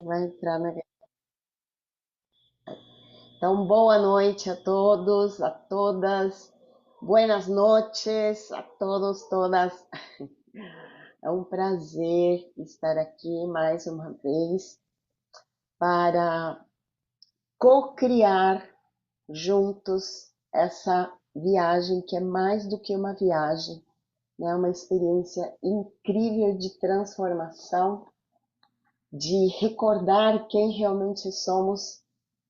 Vai entrar na... Então, boa noite a todos, a todas. Buenas noches a todos, todas. É um prazer estar aqui mais uma vez para co-criar juntos essa viagem que é mais do que uma viagem, né? Uma experiência incrível de transformação, de recordar quem realmente somos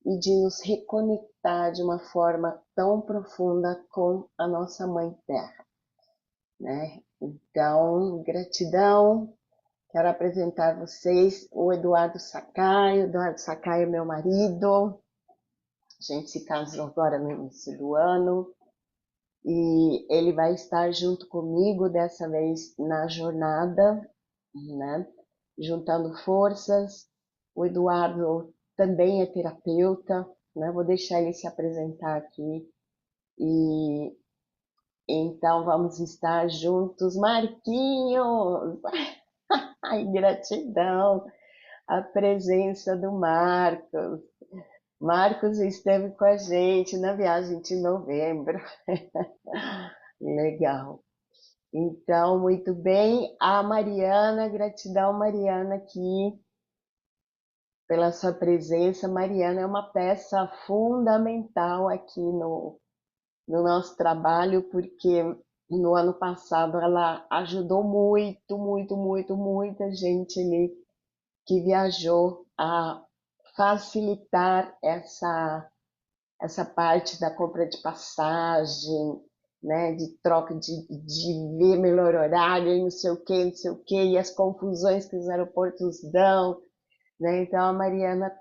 e de nos reconectar de uma forma tão profunda com a nossa Mãe Terra, né? Então, gratidão. Quero apresentar a vocês o Eduardo Sakai. O Eduardo Sakai é meu marido. A gente se casou agora no início do ano e ele vai estar junto comigo dessa vez na jornada, né? Juntando forças. O Eduardo também é terapeuta, né? Vou deixar ele se apresentar aqui. E então vamos estar juntos, Marquinhos! Ai, gratidão! A presença do Marcos. Marcos esteve com a gente na viagem de novembro. Legal. Então, muito bem. A Mariana, gratidão, Mariana, aqui pela sua presença. Mariana é uma peça fundamental aqui no nosso trabalho, porque no ano passado ela ajudou muita gente ali que viajou a facilitar essa parte da compra de passagem, né, de troca de ver melhor horário e não sei o que, não sei o que, e as confusões que os aeroportos dão, né? Então a Mariana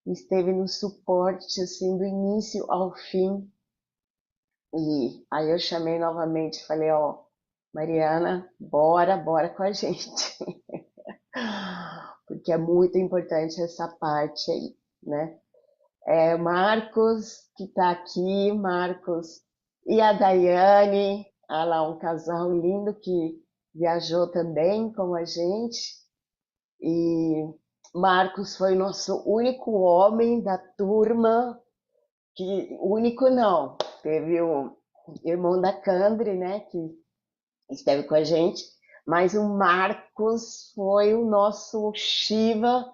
esteve no suporte assim do início ao fim. E aí eu chamei novamente e falei, ó, Mariana, bora com a gente. Porque é muito importante essa parte aí, né? Marcos, que está aqui, Marcos, e a Daiane, olha lá, um casal lindo que viajou também com a gente. E Marcos foi o nosso único homem da turma, que único não, teve o irmão da Candre, né, que esteve com a gente, mas o Marcos foi o nosso Shiva,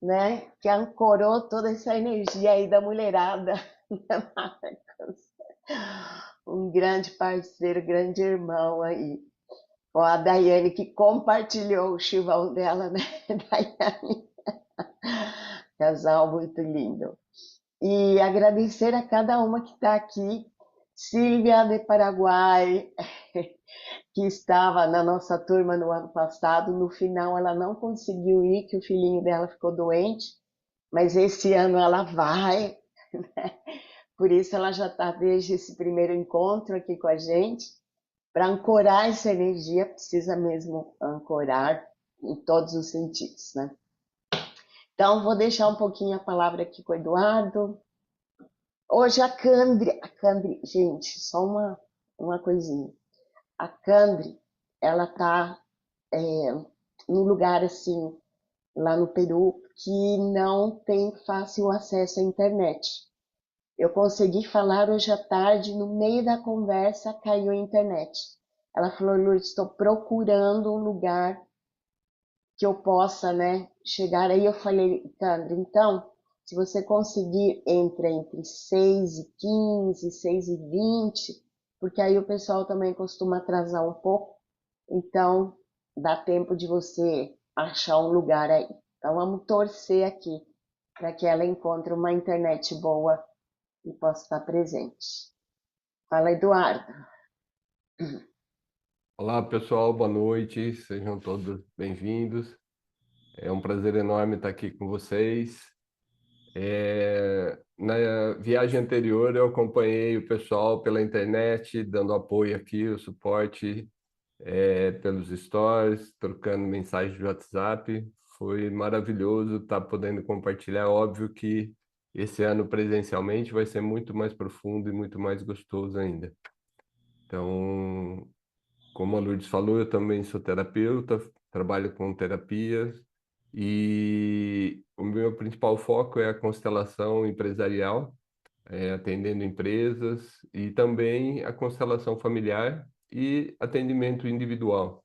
né, que ancorou toda essa energia aí da mulherada, né, Marcos? Um grande parceiro, grande irmão aí. Ó, a Daiane que compartilhou o chivão dela, né, Daiane? Casal muito lindo. E agradecer a cada uma que está aqui. Silvia de Paraguai, que estava na nossa turma no ano passado. No final, ela não conseguiu ir, que o filhinho dela ficou doente, mas esse ano ela vai, né? Por isso ela já está desde esse primeiro encontro aqui com a gente. Para ancorar essa energia, precisa mesmo ancorar em todos os sentidos, né? Então, vou deixar um pouquinho a palavra aqui com o Eduardo. Hoje a Candre, gente, só uma coisinha. A Candre, ela tá num lugar assim, lá no Peru, que não tem fácil acesso à internet. Eu consegui falar hoje à tarde, no meio da conversa caiu a internet. Ela falou, Lourdes, estou procurando um lugar que eu possa, né, chegar. Aí eu falei, Candre, então, se você conseguir entre 6h15, 6h20, porque aí o pessoal também costuma atrasar um pouco, então dá tempo de você achar um lugar aí. Então vamos torcer aqui para que ela encontre uma internet boa e possa estar presente. Fala, Eduardo. Olá, pessoal, boa noite, sejam todos bem-vindos. É um prazer enorme estar aqui com vocês. Na viagem anterior, eu acompanhei o pessoal pela internet, dando apoio aqui, o suporte, pelos stories, trocando mensagens de WhatsApp. Foi maravilhoso estar podendo compartilhar. Óbvio que esse ano presencialmente vai ser muito mais profundo e muito mais gostoso ainda. Então, como a Lourdes falou, eu também sou terapeuta, trabalho com terapias e meu principal foco é a constelação empresarial, atendendo empresas, e também a constelação familiar e atendimento individual.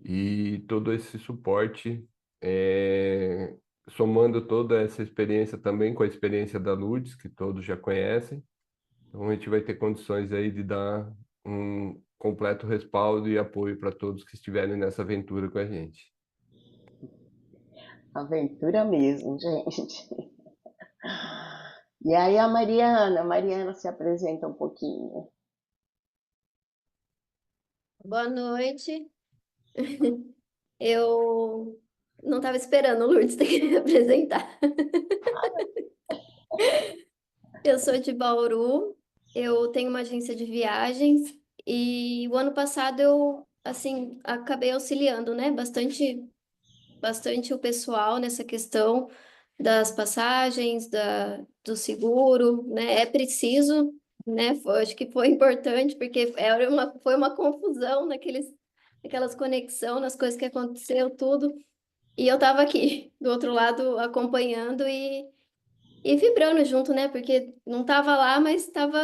E todo esse suporte, somando toda essa experiência também com a experiência da Lourdes, que todos já conhecem, então a gente vai ter condições aí de dar um completo respaldo e apoio para todos que estiverem nessa aventura com a gente. Aventura mesmo, gente. E aí a Mariana se apresenta um pouquinho. Boa noite. Eu não estava esperando o Lourdes ter que me apresentar. Eu sou de Bauru, eu tenho uma agência de viagens e o ano passado eu, assim, acabei auxiliando, né, bastante o pessoal nessa questão das passagens, do seguro, né? É preciso, né? Acho que foi importante, porque foi uma confusão naquelas conexões, nas coisas que aconteceu, tudo. E eu estava aqui, do outro lado, acompanhando e vibrando junto, né? Porque não estava lá, mas estava.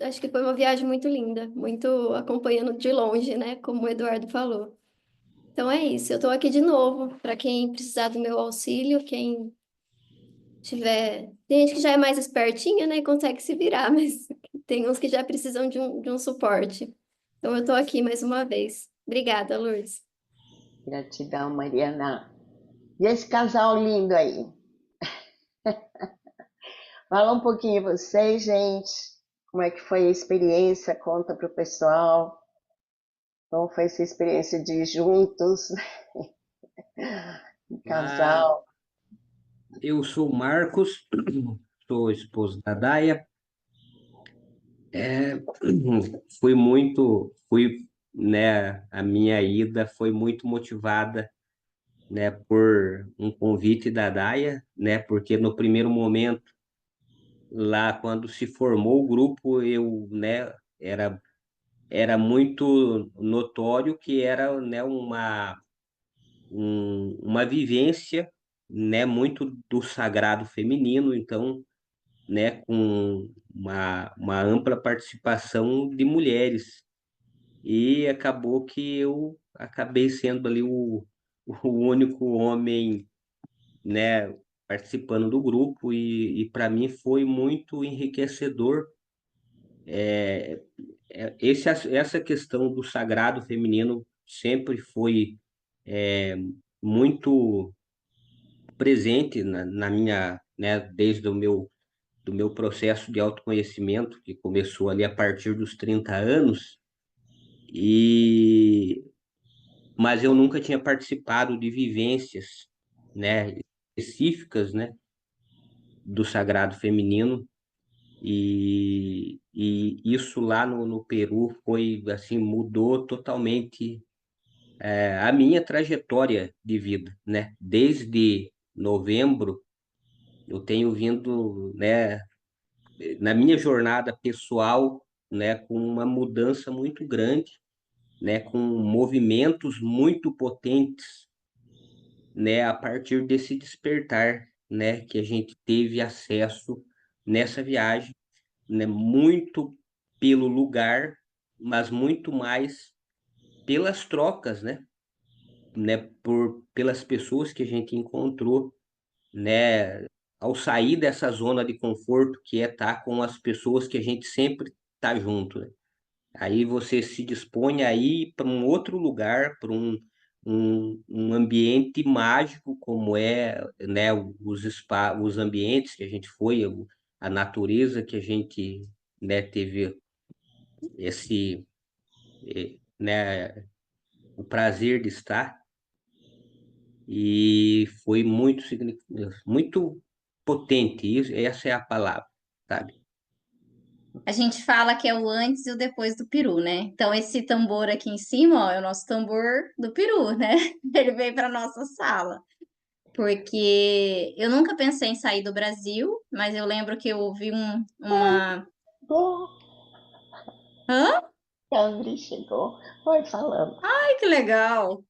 Acho que foi uma viagem muito linda, muito acompanhando de longe, né? Como o Eduardo falou. Então é isso, eu estou aqui de novo, para quem precisar do meu auxílio, quem tiver. Tem gente que já é mais espertinha, né, e consegue se virar, mas tem uns que já precisam de um suporte. Então eu estou aqui mais uma vez. Obrigada, Lourdes. Gratidão, Mariana. E esse casal lindo aí? Fala um pouquinho vocês, gente. Como é que foi a experiência? Conta para o pessoal. Como foi essa experiência de ir juntos, um Ah, casal? eu sou o Marcos, sou esposo da Daia. É, né, a minha ida foi muito motivada, né, por um convite da Daia, né, porque no primeiro momento, lá quando se formou o grupo, era muito notório que era, né, uma vivência, né, muito do sagrado feminino, então, né, com uma ampla participação de mulheres. E acabou que eu acabei sendo ali o único homem, né, participando do grupo, e para mim foi muito enriquecedor. Essa questão do sagrado feminino sempre foi é, muito presente na minha, né, desde do meu processo de autoconhecimento, que começou ali a partir dos 30 anos, e mas eu nunca tinha participado de vivências, né, específicas, né, do sagrado feminino, e isso lá no Peru foi assim, mudou totalmente a minha trajetória de vida, né? Desde novembro eu tenho vindo, né, na minha jornada pessoal, né, com uma mudança muito grande, né, com movimentos muito potentes, né, a partir desse despertar, né, que a gente teve acesso nessa viagem, né, muito pelo lugar, mas muito mais pelas trocas, né, pelas pessoas que a gente encontrou, né, ao sair dessa zona de conforto que é estar com as pessoas que a gente sempre está junto, né? Aí você se dispõe a ir para um outro lugar, para um ambiente mágico, como é, né, os ambientes que a gente foi, a natureza que a gente, né, teve esse, né, o prazer de estar, e foi muito potente, essa é a palavra, sabe? A gente fala que é o antes e o depois do peru, né? Então, esse tambor aqui em cima, ó, é o nosso tambor do peru, né? Ele veio para nossa sala. Porque eu nunca pensei em sair do Brasil, mas eu lembro que eu ouvi uma. Oh, Hã? a Andri chegou. Foi falando. Ai, que legal!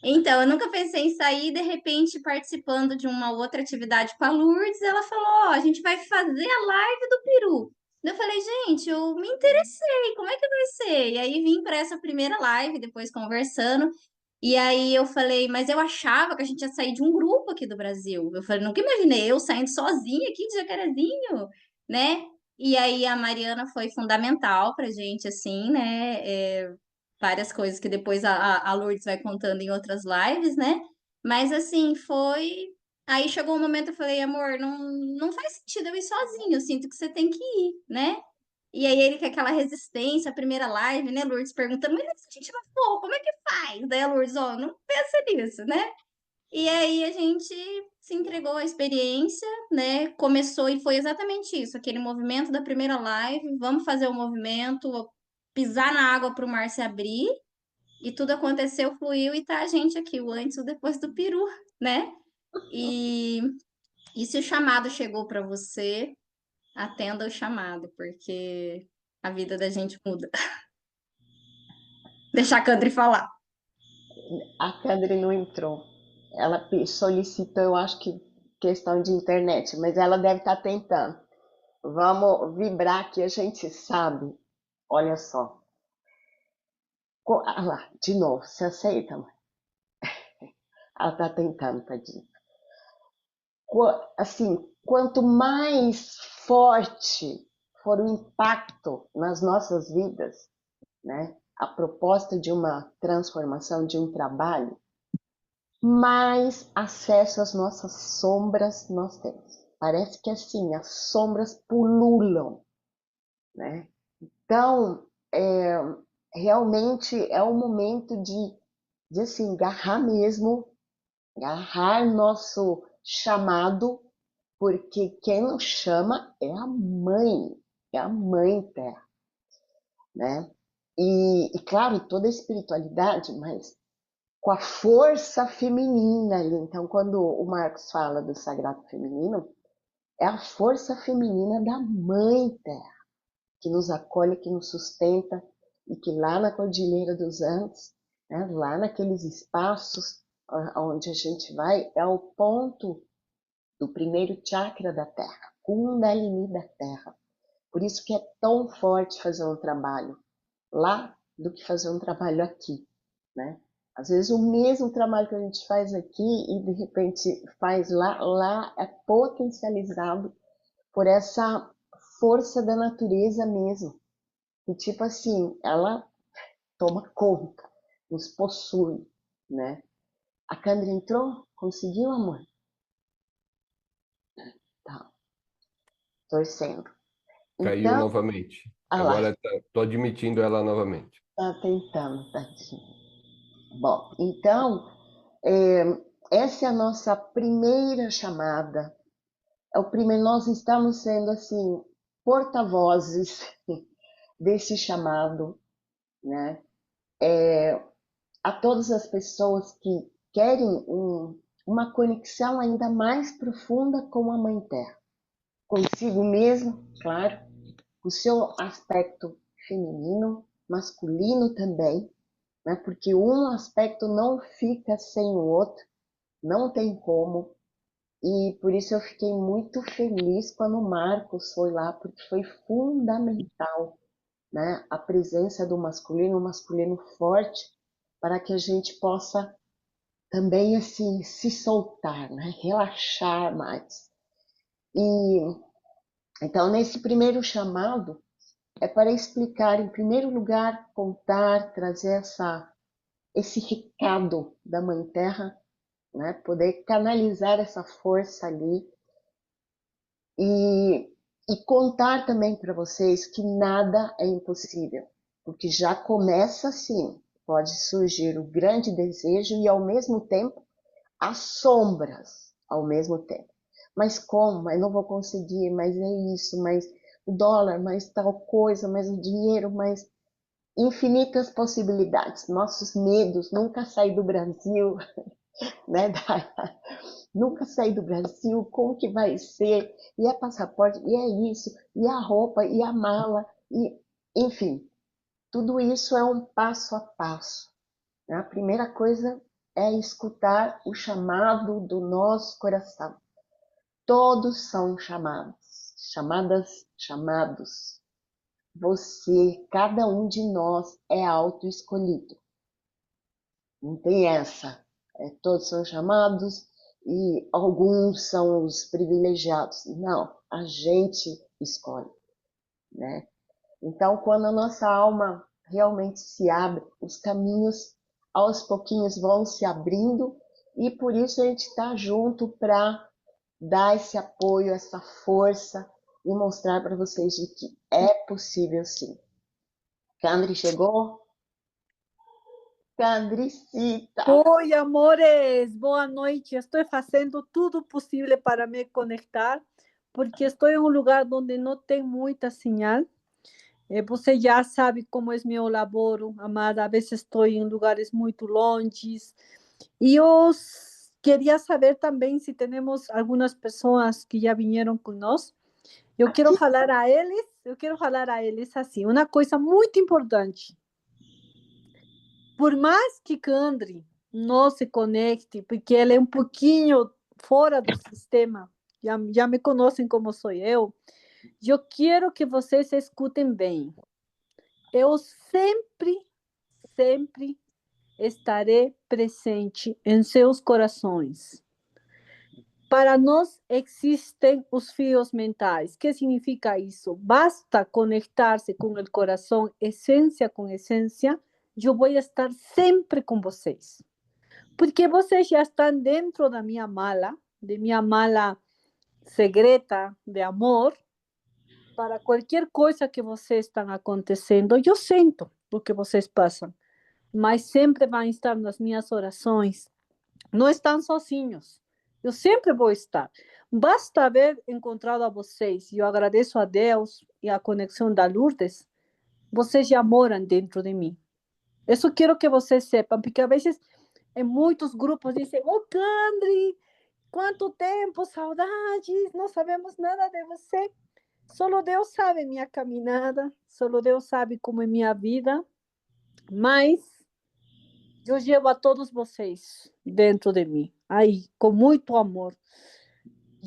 Então, eu nunca pensei em sair, de repente, participando de uma outra atividade com a Lourdes, ela falou, ó, a gente vai fazer a live do peru. Eu falei, gente, eu me interessei, como é que vai ser? E aí vim para essa primeira live, depois conversando, e aí eu falei, mas eu achava que a gente ia sair de um grupo aqui do Brasil. Eu falei, nunca imaginei eu saindo sozinha aqui de Jacarezinho, né? E aí a Mariana foi fundamental pra gente, assim, né? Várias coisas que depois a Lourdes vai contando em outras lives, né? Mas assim, foi. Aí chegou um momento eu falei, amor, não faz sentido eu ir sozinho, eu sinto que você tem que ir, né? E aí ele com aquela resistência, a primeira live, né, Lourdes perguntando, mas se a gente não for, como é que faz? Daí a Lourdes, ó, não pensa nisso, né? E aí a gente se entregou à experiência, né? Começou e foi exatamente isso, aquele movimento da primeira live, vamos fazer o movimento, pisar na água para o mar se abrir, e tudo aconteceu, fluiu, e tá a gente aqui, o antes e o depois do peru, né? E, e se o chamado chegou para você, atenda o chamado, porque a vida da gente muda. Deixa a Candri falar. A Candri não entrou. Ela solicitou, eu acho que questão de internet, mas ela deve estar tentando. Vamos vibrar que a gente sabe. Olha só. Ah lá, de novo, você aceita, mãe? Ela está tentando, tadinha. Assim, quanto mais forte for o impacto nas nossas vidas, né? A proposta de uma transformação, de um trabalho, mais acesso às nossas sombras nós temos. Parece que assim, as sombras pululam, né? Então, realmente é um momento de assim, agarrar mesmo, agarrar nosso chamado, porque quem nos chama é a mãe terra, né? E claro, toda a espiritualidade, mas com a força feminina ali. Então, quando o Marcos fala do sagrado feminino, é a força feminina da mãe terra, que nos acolhe, que nos sustenta, e que lá na Cordilheira dos Andes, né, lá naqueles espaços onde a gente vai, é o ponto do primeiro chakra da Terra, Kundalini da Terra. Por isso que é tão forte fazer um trabalho lá do que fazer um trabalho aqui, né? Às vezes o mesmo trabalho que a gente faz aqui e de repente faz lá é potencializado por essa força da natureza mesmo. E tipo assim, ela toma conta, nos possui, né? A Candra entrou? Conseguiu, amor? Tá, torcendo. Caiu Então, novamente. ah lá, Agora estou admitindo ela novamente. tá tentando, tadinho. Bom, então, é, essa é a nossa primeira chamada. É o primeiro, nós estamos sendo assim, porta-vozes desse chamado, né? A todas as pessoas que querem uma conexão ainda mais profunda com a Mãe Terra, consigo mesmo, claro, o seu aspecto feminino, masculino também, né? Porque um aspecto não fica sem o outro, não tem como. E por isso eu fiquei muito feliz quando o Marcos foi lá, porque foi fundamental, né? A presença do masculino, um masculino forte, para que a gente possa também assim se soltar, né? Relaxar mais. E então nesse primeiro chamado é para explicar, em primeiro lugar, contar, trazer esse recado da Mãe Terra, né? Poder canalizar essa força ali e, e contar também para vocês que nada é impossível, porque já começa assim, pode surgir o grande desejo e ao mesmo tempo as sombras ao mesmo tempo. Mas como? Mas não vou conseguir, mas é isso, mas o dólar, mas tal coisa, mas o dinheiro, mas infinitas possibilidades. Nossos medos, nunca sair do Brasil, né? Nunca sair do Brasil, como que vai ser? E é passaporte, e é isso, e a roupa, e a mala, e enfim, tudo isso é um passo a passo. Né? A primeira coisa é escutar o chamado do nosso coração. Todos são chamados, chamadas, chamados. Você, cada um de nós é auto-escolhido. Não tem essa. Todos são chamados e alguns são os privilegiados. Não, a gente escolhe, né? Então, quando a nossa alma realmente se abre, os caminhos aos pouquinhos vão se abrindo e por isso a gente está junto para dar esse apoio, essa força e mostrar para vocês de que é possível sim. Candri chegou? Candricita! Oi, amores, boa noite. Estou fazendo tudo possível para me conectar, porque estou em um lugar onde não tem muita señal. Você já sabe como é meu laboro, amada. Às vezes estou em lugares muito longes. E eu queria saber também se temos algumas pessoas que já vieram conosco. Eu quero falar a eles assim, uma coisa muito importante. Por mais que Candri não se conecte, porque ele é um pouquinho fora do sistema, já me conhecem como sou eu quero que vocês escutem bem. Eu sempre estarei presente em seus corações. Para nós existem os fios mentais. O que significa isso? Basta conectar-se com o coração, essência com essência, eu vou estar sempre com vocês. Porque vocês já estão dentro da minha mala, de minha mala secreta de amor, para qualquer coisa que vocês estão acontecendo, eu sinto o que vocês passam, mas sempre vão estar nas minhas orações. Não estão sozinhos. Eu sempre vou estar. Basta haver encontrado a vocês, e eu agradeço a Deus e a conexão da Lourdes, vocês já moram dentro de mim. Isso quero que vocês sepam, porque às vezes em muitos grupos dizem, Candri, quanto tempo, saudades, não sabemos nada de você. Só Deus sabe minha caminhada, só Deus sabe como é minha vida, mas eu levo a todos vocês dentro de mim, aí, com muito amor.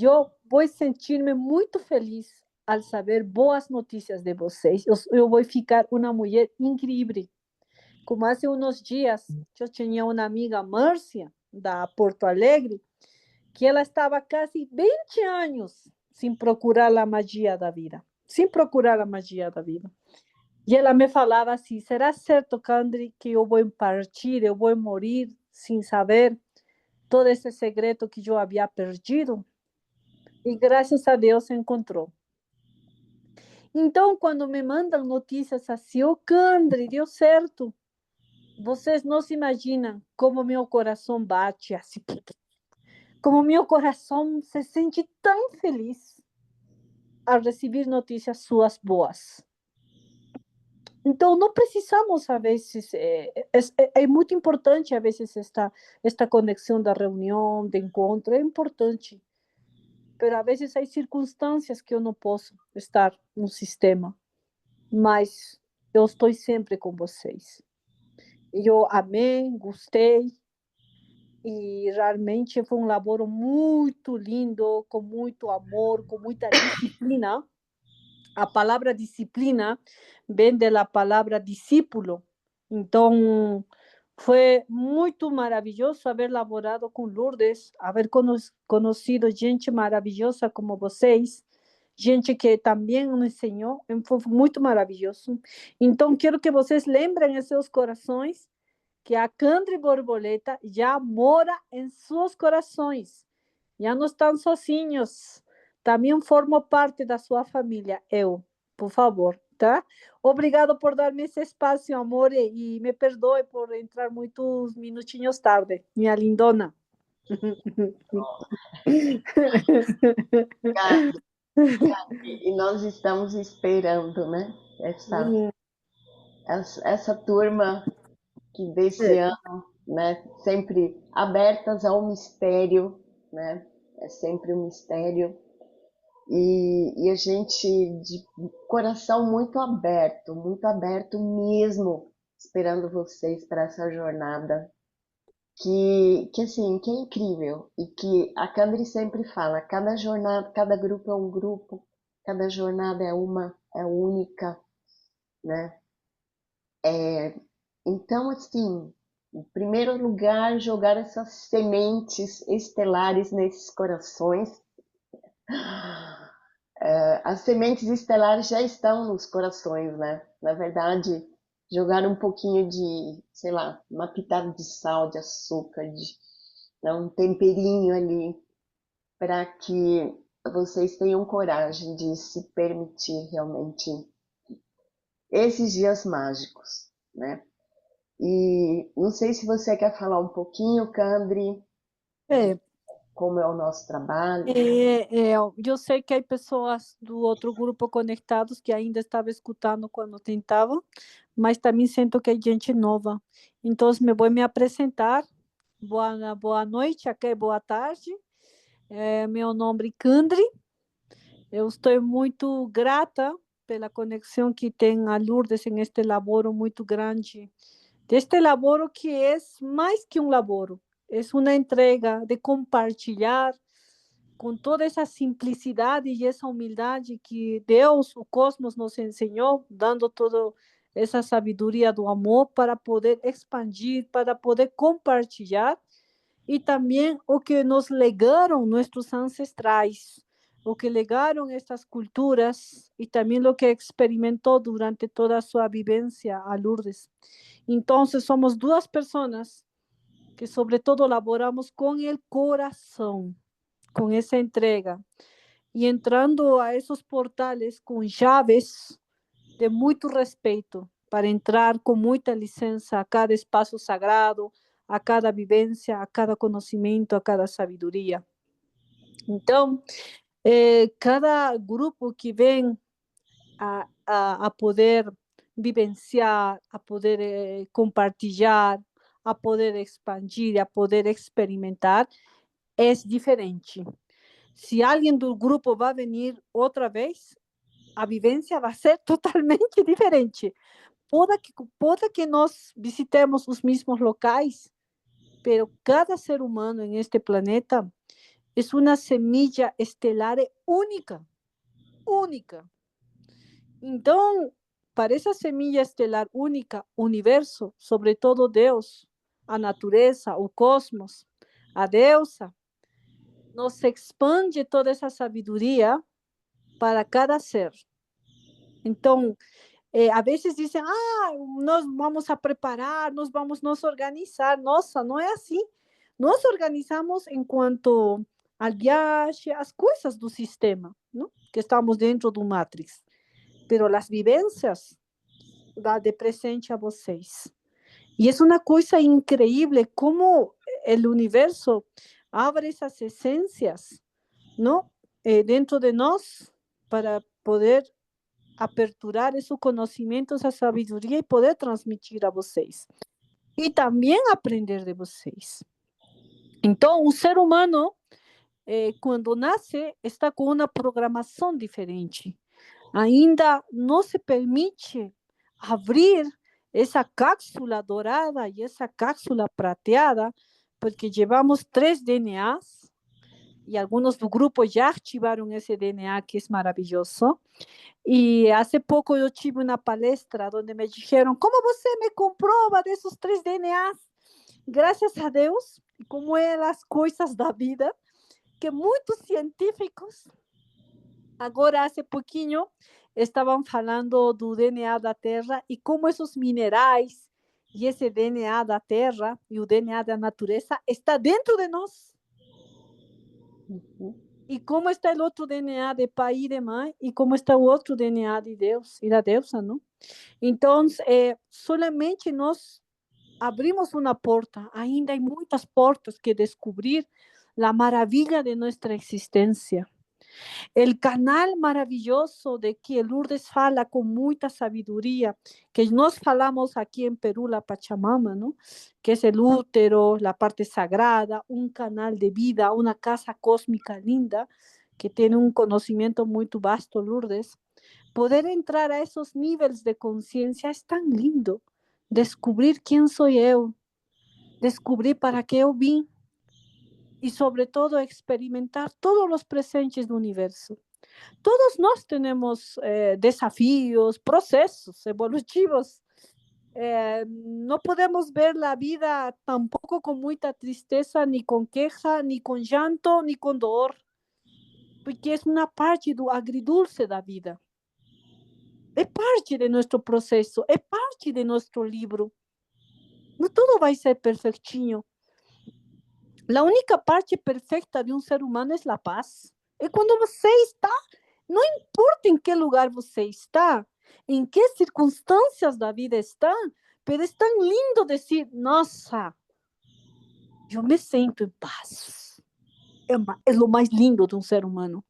Eu vou sentir-me muito feliz ao saber boas notícias de vocês. Eu vou ficar uma mulher incrível. Como há uns dias, eu tinha uma amiga, Márcia, da Porto Alegre, que ela estava quase 20 anos sem procurar a magia da vida. Sem procurar a magia da vida. E ela me falava assim, será certo, Candri, que eu vou partir, eu vou morrer sem saber todo esse segredo que eu havia perdido? E graças a Deus encontrou. Então, quando me mandam notícias assim, Candri, deu certo. Vocês não se imaginam como meu coração bate assim. Como meu coração se sente tão feliz ao receber notícias suas boas. Então, não precisamos, às vezes, é muito importante, às vezes, esta conexão da reunião, de encontro, é importante. Mas, às vezes, há circunstâncias que eu não posso estar no sistema, mas eu estou sempre com vocês. Eu amei, gostei, e realmente foi um laboro muito lindo, com muito amor, com muita disciplina. A palavra disciplina vem da palavra discípulo. Então, foi muito maravilhoso haver laborado com Lourdes, haver conhecido gente maravilhosa como vocês, gente que também nos ensinou, foi muito maravilhoso. Então, quero que vocês lembrem em seus corações que a Candri Borboleta já mora em seus corações. Já não estão sozinhos. Também formo parte da sua família, eu, por favor, tá? Obrigado por dar-me esse espaço, amor, e me perdoe por entrar muitos minutinhos tarde, minha lindona. E nós estamos esperando, né? Essa turma que desse ano, né? Sempre abertas ao mistério, né? É sempre um mistério. E a gente de coração muito aberto mesmo, esperando vocês para essa jornada assim, que é incrível e que a Candri sempre fala, cada jornada, cada grupo é um grupo, cada jornada é única, né? Então, assim, em primeiro lugar, jogar essas sementes estelares nesses corações. As sementes estelares já estão nos corações, né? Na verdade, jogar um pouquinho de, sei lá, uma pitada de sal, de açúcar, de dar um temperinho ali, para que vocês tenham coragem de se permitir realmente esses dias mágicos, né? E não sei se você quer falar um pouquinho, Candri, É, como é o nosso trabalho. eu sei que há pessoas do outro grupo conectados que ainda estavam escutando quando tentavam, mas também sinto que é gente nova. Então, me vou me apresentar. Boa noite, aqui, boa tarde. Meu nome é Candri. Eu estou muito grata pela conexão que tem a Lourdes em este laboro muito grande. Deste laboro que é mais que um laboro, é uma entrega de compartilhar com toda essa simplicidade e essa humildade que Deus, o cosmos, nos ensinou, dando toda essa sabedoria do amor para poder expandir, para poder compartilhar, e também o que nos legaram nossos ancestrais, o que legaram estas culturas e também o que experimentou durante toda a sua vivência a Lourdes. Então, somos duas pessoas que, sobretudo, laboramos com o coração, com essa entrega, e entrando a esses portales com chaves de muito respeito, para entrar com muita licença a cada espaço sagrado, a cada vivência, a cada conhecimento, a cada sabedoria. Então, cada grupo que vem a poder vivenciar, a poder compartilhar, a poder expandir, a poder experimentar, é diferente. Se alguém do grupo vai vir outra vez, a vivência vai ser totalmente diferente. Pode que nós visitemos os mesmos locais, pero cada ser humano en este planeta es una semilla estelar única, única. Então, para essa semilla estelar única, o universo, sobre todo Deus, a natureza, o cosmos, a deusa, nos expande toda essa sabedoria para cada ser. Então, a vezes dizem, nós vamos a preparar, nós vamos nos organizar. Nossa, não é assim. Nós organizamos enquanto a viagem, as coisas do sistema, não? Que estamos dentro do Matrix. Pero as vivências dá de presente a vocês. E é uma coisa incrível como o universo abre essas essências, não? Dentro de nós, para poder aperturar esse conhecimento, essa sabedoria e poder transmitir a vocês. E também aprender de vocês. Então, o ser humano, quando nasce, está com uma programação diferente. Ainda não se permite abrir essa cápsula dourada e essa cápsula prateada, porque levamos 3 DNAs, e alguns do grupo já ativaram esse DNA, que é maravilhoso. E há pouco eu tive uma palestra onde me disseram, como você me comprova desses 3 DNAs? Graças a Deus, como é as coisas da vida, que muitos científicos, agora há pouquinho, estavam falando do DNA da Terra e como esses minerais e esse DNA da Terra e o DNA da natureza está dentro de nós. E como está o outro DNA de pai e de mãe, e como está o outro DNA de Deus e da deusa, não? Então, solamente nós abrimos uma porta, ainda há muitas portas que descobrir a maravilha de nossa existência. O canal maravilhoso de que Lourdes fala com muita sabedoria, que nós falamos aqui em Peru, la Pachamama, ¿no? Que é o útero, a parte sagrada, um canal de vida, uma casa cósmica linda, que tem conhecimento muito vasto, Lourdes. Poder entrar a esses níveis de consciência é tão lindo. Descobrir quem sou eu, descobrir para que eu vim e, sobretudo, experimentar todos os presentes do universo. Todos nós temos desafios, processos evolutivos. Não podemos ver a vida tampouco com muita tristeza, nem com queja, nem com llanto, nem com dor, porque é uma parte do agridulce da vida. É parte de nosso processo, é parte de nosso livro. Não tudo vai ser perfeitinho. A única parte perfeita de um ser humano é a paz. É quando você está, não importa em que lugar você está, em que circunstâncias da vida está, mas é tão lindo dizer, nossa, eu me sinto em paz. É o mais lindo de um ser humano.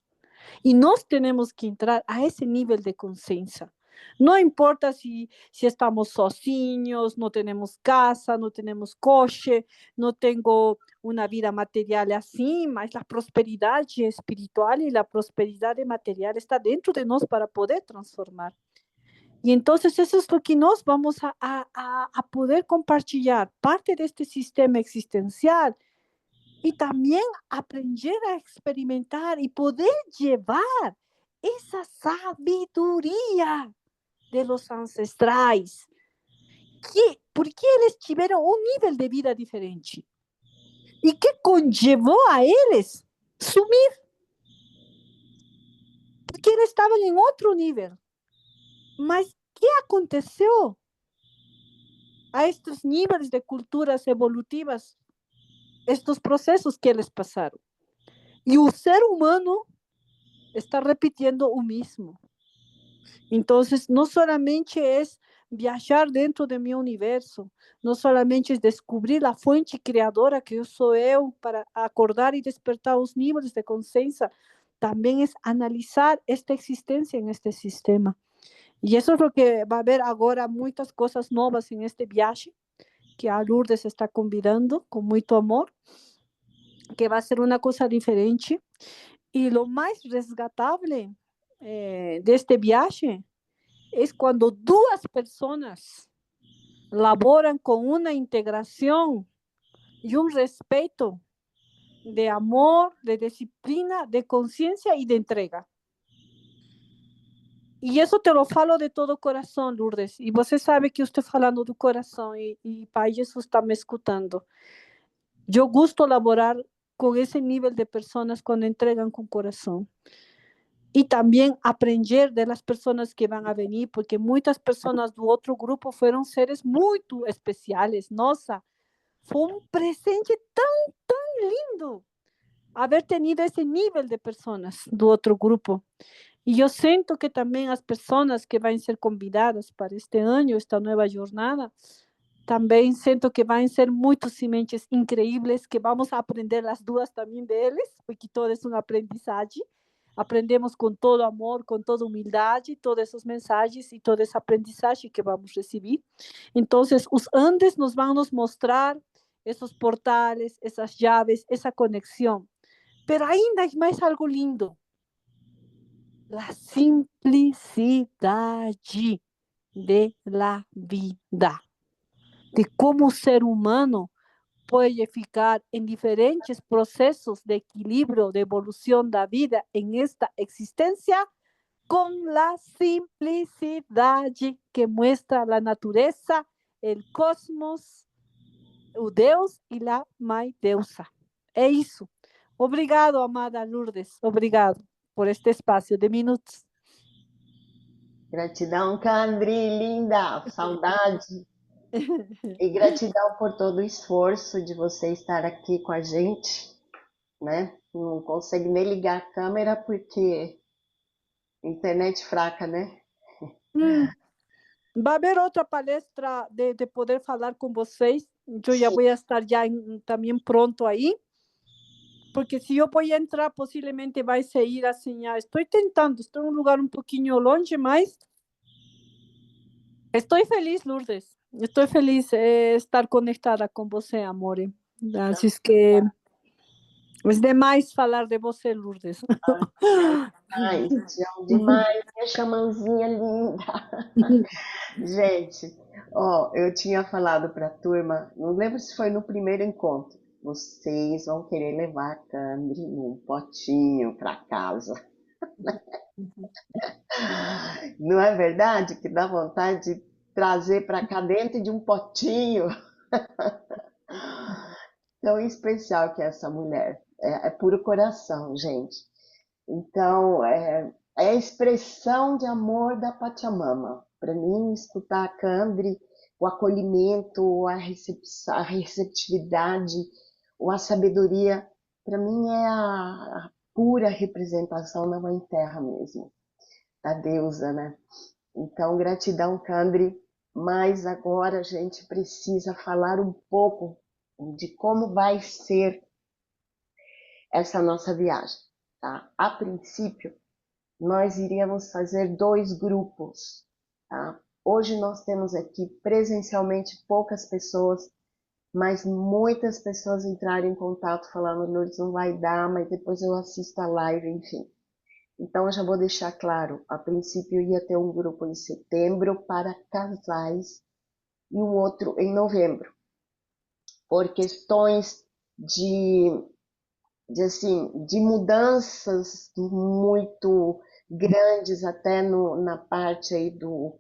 E nós temos que entrar a esse nível de consciência. Não importa se estamos sozinhos, não temos casa, não temos coche, não tenho uma vida material assim, mas a prosperidade espiritual e a prosperidade material está dentro de nós para poder transformar. E então, isso é o que nós vamos a poder compartilhar, parte deste sistema existencial, e também aprender a experimentar e poder levar essa sabedoria de los ancestrais, porque eles tiveram um nível de vida diferente e que conllevou a eles sumir, porque eles estavam em outro nível. Mas o que aconteceu a estes níveis de culturas evolutivas, estes processos que eles passaram? E o ser humano está repetindo o mesmo. Então, não solamente é viajar dentro do meu universo, não solamente é descobrir a fonte criadora que sou eu para acordar e despertar os níveis de consciência, também é analisar esta existência em este sistema. E isso é o que vai haver agora, muitas coisas novas em este viagem, que a Lourdes está convidando com muito amor, que vai ser uma coisa diferente. E o mais resgatável deste viagem é quando duas pessoas laboram com uma integração e um respeito de amor, de disciplina, de consciência e de entrega. E isso te lo falo de todo o coração, Lourdes. E você sabe que eu estou falando do coração e Pai Jesus está me escutando. Eu gosto de laborar com esse nível de pessoas quando entregam com coração. E também aprender das pessoas que vão a venir, porque muitas pessoas do outro grupo foram seres muito especiais. Nossa, foi um presente tão lindo haver tenido esse nível de pessoas do outro grupo. E eu sinto que também as pessoas que vão ser convidadas para este ano, esta nova jornada, também sinto que vão ser muitas sementes incríveis, que vamos aprender as duas também deles, porque todo é uma aprendizagem. Aprendemos com todo amor, com toda humildade, todas essas mensagens e toda essa aprendizagem que vamos receber. Então, os Andes nos vão nos mostrar esses portais, essas chaves, essa conexão. Mas ainda é mais algo lindo. A simplicidade da vida. De como o ser humano pode ficar em diferentes processos de equilíbrio, de evolução da vida em esta existência, com a simplicidade que mostra a natureza, o cosmos, o Deus e a Mãe Deusa. É isso. Obrigado, amada Lourdes. Obrigado por este espaço de minutos. Gratidão, Candri, linda, saudade. E gratidão por todo o esforço de você estar aqui com a gente, né? Não consegue nem ligar a câmera porque internet fraca, né? Vai haver outra palestra de poder falar com vocês. Eu já vou estar também pronto aí. Porque se eu vou entrar, possivelmente vai sair assim. Estou tentando, estou em um lugar um pouquinho longe, mas estou feliz, Lourdes. Estou feliz de estar conectada com você, amor. Assim que é demais falar de você, Lourdes. Ai, te amo demais, minha xamãzinha linda. Gente, Ó, eu tinha falado para a turma, não lembro se foi no primeiro encontro, vocês vão querer levar a Candre num potinho para casa. Não é verdade que dá vontade de trazer para cá dentro de um potinho? Tão especial que é essa mulher. É puro coração, gente. Então, é a expressão de amor da Pachamama. Para mim, escutar a Candre, o acolhimento, a receptividade, a sabedoria, para mim é a pura representação da Mãe Terra mesmo, da deusa, né? Então, gratidão, Candre. Mas agora a gente precisa falar um pouco de como vai ser essa nossa viagem, tá? A princípio, nós iríamos fazer 2 grupos, tá? Hoje nós temos aqui presencialmente poucas pessoas, mas muitas pessoas entraram em contato falando, Lourdes, não vai dar, mas depois eu assisto a live, enfim. Então eu já vou deixar claro, a princípio ia ter um grupo em setembro para casais e um outro em novembro, por questões de mudanças muito grandes até na parte aí do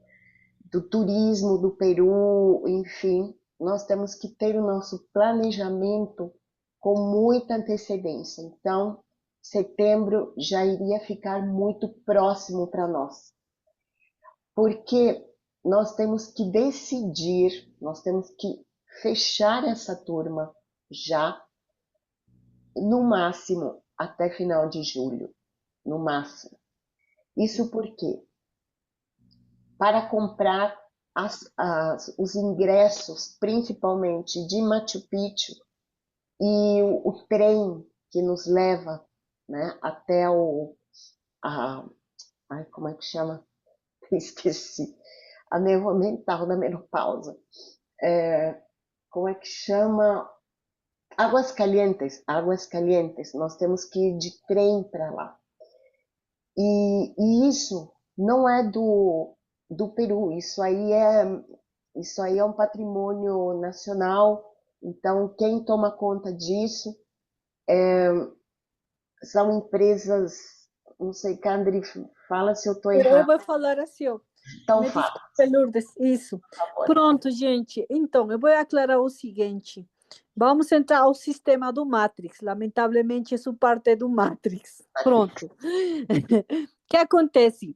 turismo do Peru, enfim, nós temos que ter o nosso planejamento com muita antecedência. Então, setembro já iria ficar muito próximo para nós, porque nós temos que decidir, nós temos que fechar essa turma já no máximo até final de julho, no máximo. Isso porque para comprar os ingressos, principalmente de Machu Picchu, e o trem que nos leva, né, até como é que chama? Esqueci. A nervo mental da menopausa. Como é que chama? Águas Calientes. Nós temos que ir de trem para lá. E isso não é do Peru, isso aí é um patrimônio nacional, então quem toma conta disso são empresas, não sei, Candri, fala se eu estou Eu errado. vou falar assim, ó. Então Me fala, desculpe, Lourdes, isso. por favor. Pronto, gente. Então, eu vou aclarar o seguinte. Vamos entrar ao sistema do Matrix. Lamentavelmente, isso parte do Matrix. Pronto. O que acontece?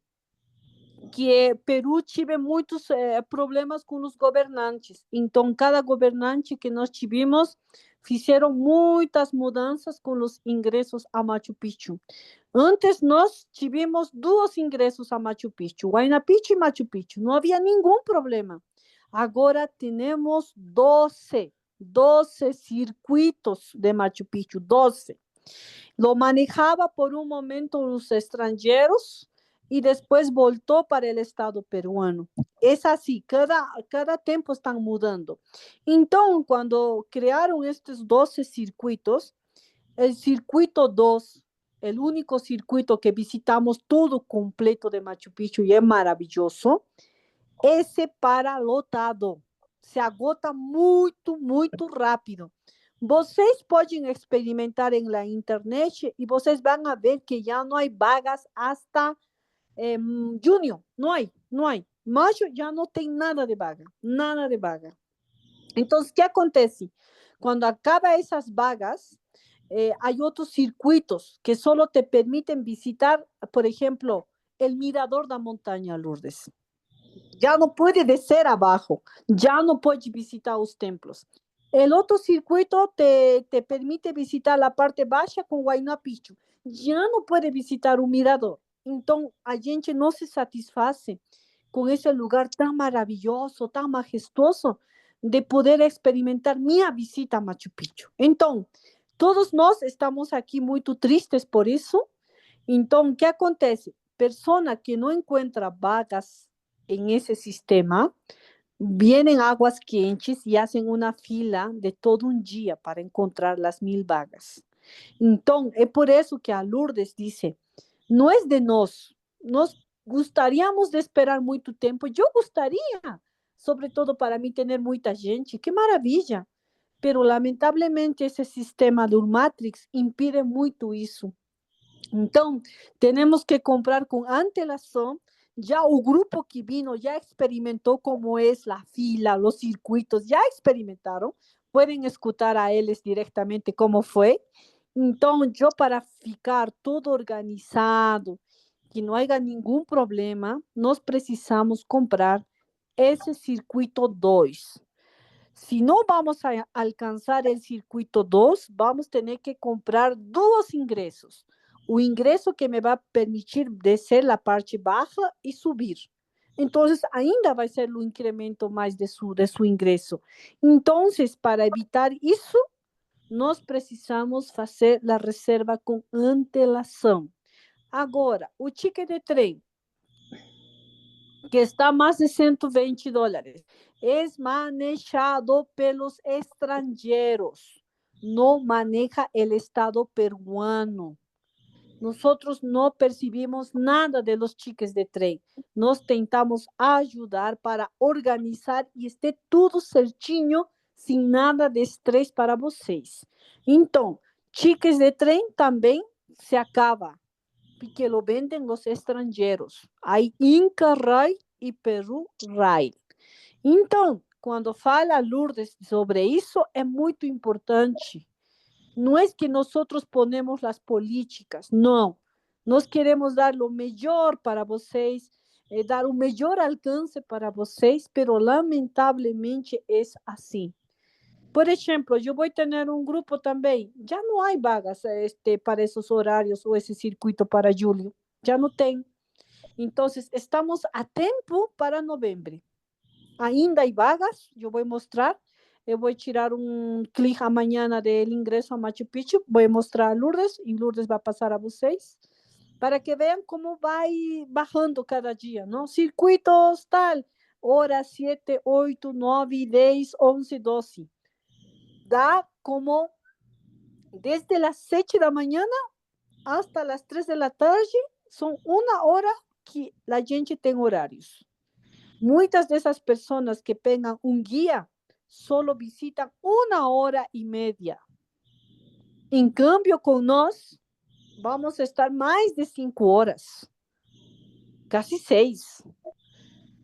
Que Peru tive muitos problemas com os governantes. Então, cada governante que nós tivemos fizeram muitas mudanças com os ingressos a Machu Picchu. Antes nós tivemos 2 ingressos a Machu Picchu, Huayna Picchu e Machu Picchu. Não havia nenhum problema. Agora temos 12 circuitos de Machu Picchu, 12. Lo manejava por um momento os estrangeiros e depois voltou para o Estado peruano. É assim, cada tempo estão mudando. Então, quando criaram estes 12 circuitos, o circuito 2, o único circuito que visitamos todo completo de Machu Picchu e é maravilhoso, esse para lotado. Se agota muito, muito rápido. Vocês podem experimentar na internet e vocês vão ver que já não há vagas hasta junho. Não há. Maio já não tem nada de vaga. Então, o que acontece? Quando acaba essas vagas, há outros circuitos que só te permitem visitar, por exemplo, o mirador da montanha, Lourdes. Já não pode descer abaixo, já não pode visitar os templos. O outro circuito te permite visitar a parte baixa com Huayna Picchu. Já não pode visitar o mirador. Então, a gente não se satisfaz com esse lugar tão maravilhoso, tão majestoso, de poder experimentar minha visita a Machu Picchu. Então, todos nós estamos aqui muito tristes por isso. Então, o que acontece? Pessoa que não encontra vagas em esse sistema, vêm águas quentes e fazem uma fila de todo um dia para encontrar as 1000 vagas. Então, é por isso que a Lourdes disse, não é de nós gostaríamos de esperar muito tempo, eu gostaria, sobretudo para mim ter muita gente, que maravilha. Pero lamentavelmente esse sistema do Matrix impede muito isso. Então, temos que comprar com antelação. Já o grupo que vino já experimentou como é a fila, os circuitos, já experimentaram. Podem escutar a eles diretamente como foi. Então, eu para ficar tudo organizado, que não haja nenhum problema, nós precisamos comprar esse circuito 2. Se não vamos a alcançar o circuito 2, vamos ter que comprar 2 ingressos. O ingresso que me vai permitir descer a parte baixa e subir. Então, ainda vai ser um incremento mais de seu ingresso. Então, para evitar isso, nós precisamos fazer a reserva com antelação. Agora, o ticket de trem, que está mais de $120, é manejado pelos estrangeiros, não maneja o Estado peruano. Nós não percebemos nada de los tickets de trem. Nós tentamos ajudar para organizar e esteja tudo certinho, sem nada de estresse para vocês. Então, tickets de trem também se acaba, porque lo vendem os estrangeiros. Aí Inca Rail e Peru Rail. Então, quando fala Lourdes sobre isso, é muito importante. Não é que nós ponemos as políticas, não. Nós queremos dar o melhor para vocês, dar o melhor alcance para vocês, mas lamentavelmente é assim. Por exemplo, eu vou ter um grupo também, já não há vagas para esses horários ou esse circuito para julho, já não tem. Então, estamos a tempo para novembro. Ainda há vagas, eu vou mostrar. Eu vou tirar um clique amanhã do ingresso a Machu Picchu, vou mostrar a Lourdes, e Lourdes vai passar a vocês, para que vejam como vai bajando cada dia, não? Circuitos tal, hora 7, 8, 9, 10, 11, 12. Dá como desde as 7 da manhã até as 3 da tarde, são 1 hora que a gente tem horários. Muitas dessas pessoas que pegam um guia só visitam 1h30. Em cambio, com nós, vamos estar mais de 5 horas, quase 6.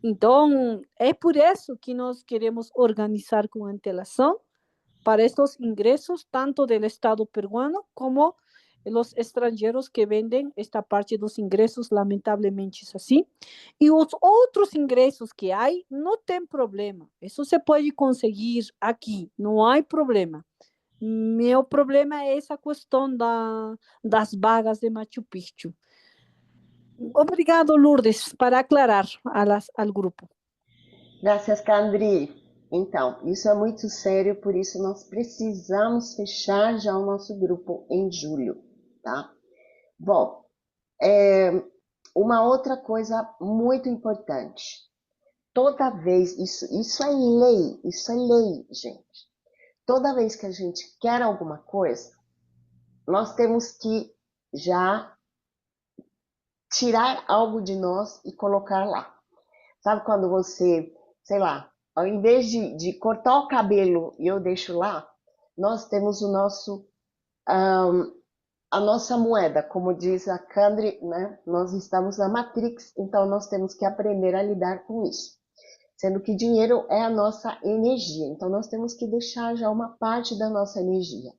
Então, é por isso que nós queremos organizar com antelação para estes ingressos, tanto do Estado peruano como os estrangeiros que vendem esta parte dos ingressos, lamentavelmente é assim. E os outros ingressos que há, não tem problema. Isso se pode conseguir aqui, não há problema. Meu problema é essa questão das vagas de Machu Picchu. Obrigado, Lourdes, para aclarar ao grupo. Graças, Candri. Então, isso é muito sério, por isso nós precisamos fechar já o nosso grupo em julho, tá? Bom, uma outra coisa muito importante. Toda vez, isso é lei, gente. Toda vez que a gente quer alguma coisa, nós temos que já tirar algo de nós e colocar lá. Sabe quando você, sei lá, ao invés de cortar o cabelo e eu deixo lá, nós temos o nosso, a nossa moeda, como diz a Candri, né? Nós estamos na Matrix, então nós temos que aprender a lidar com isso. Sendo que dinheiro é a nossa energia, então nós temos que deixar já uma parte da nossa energia.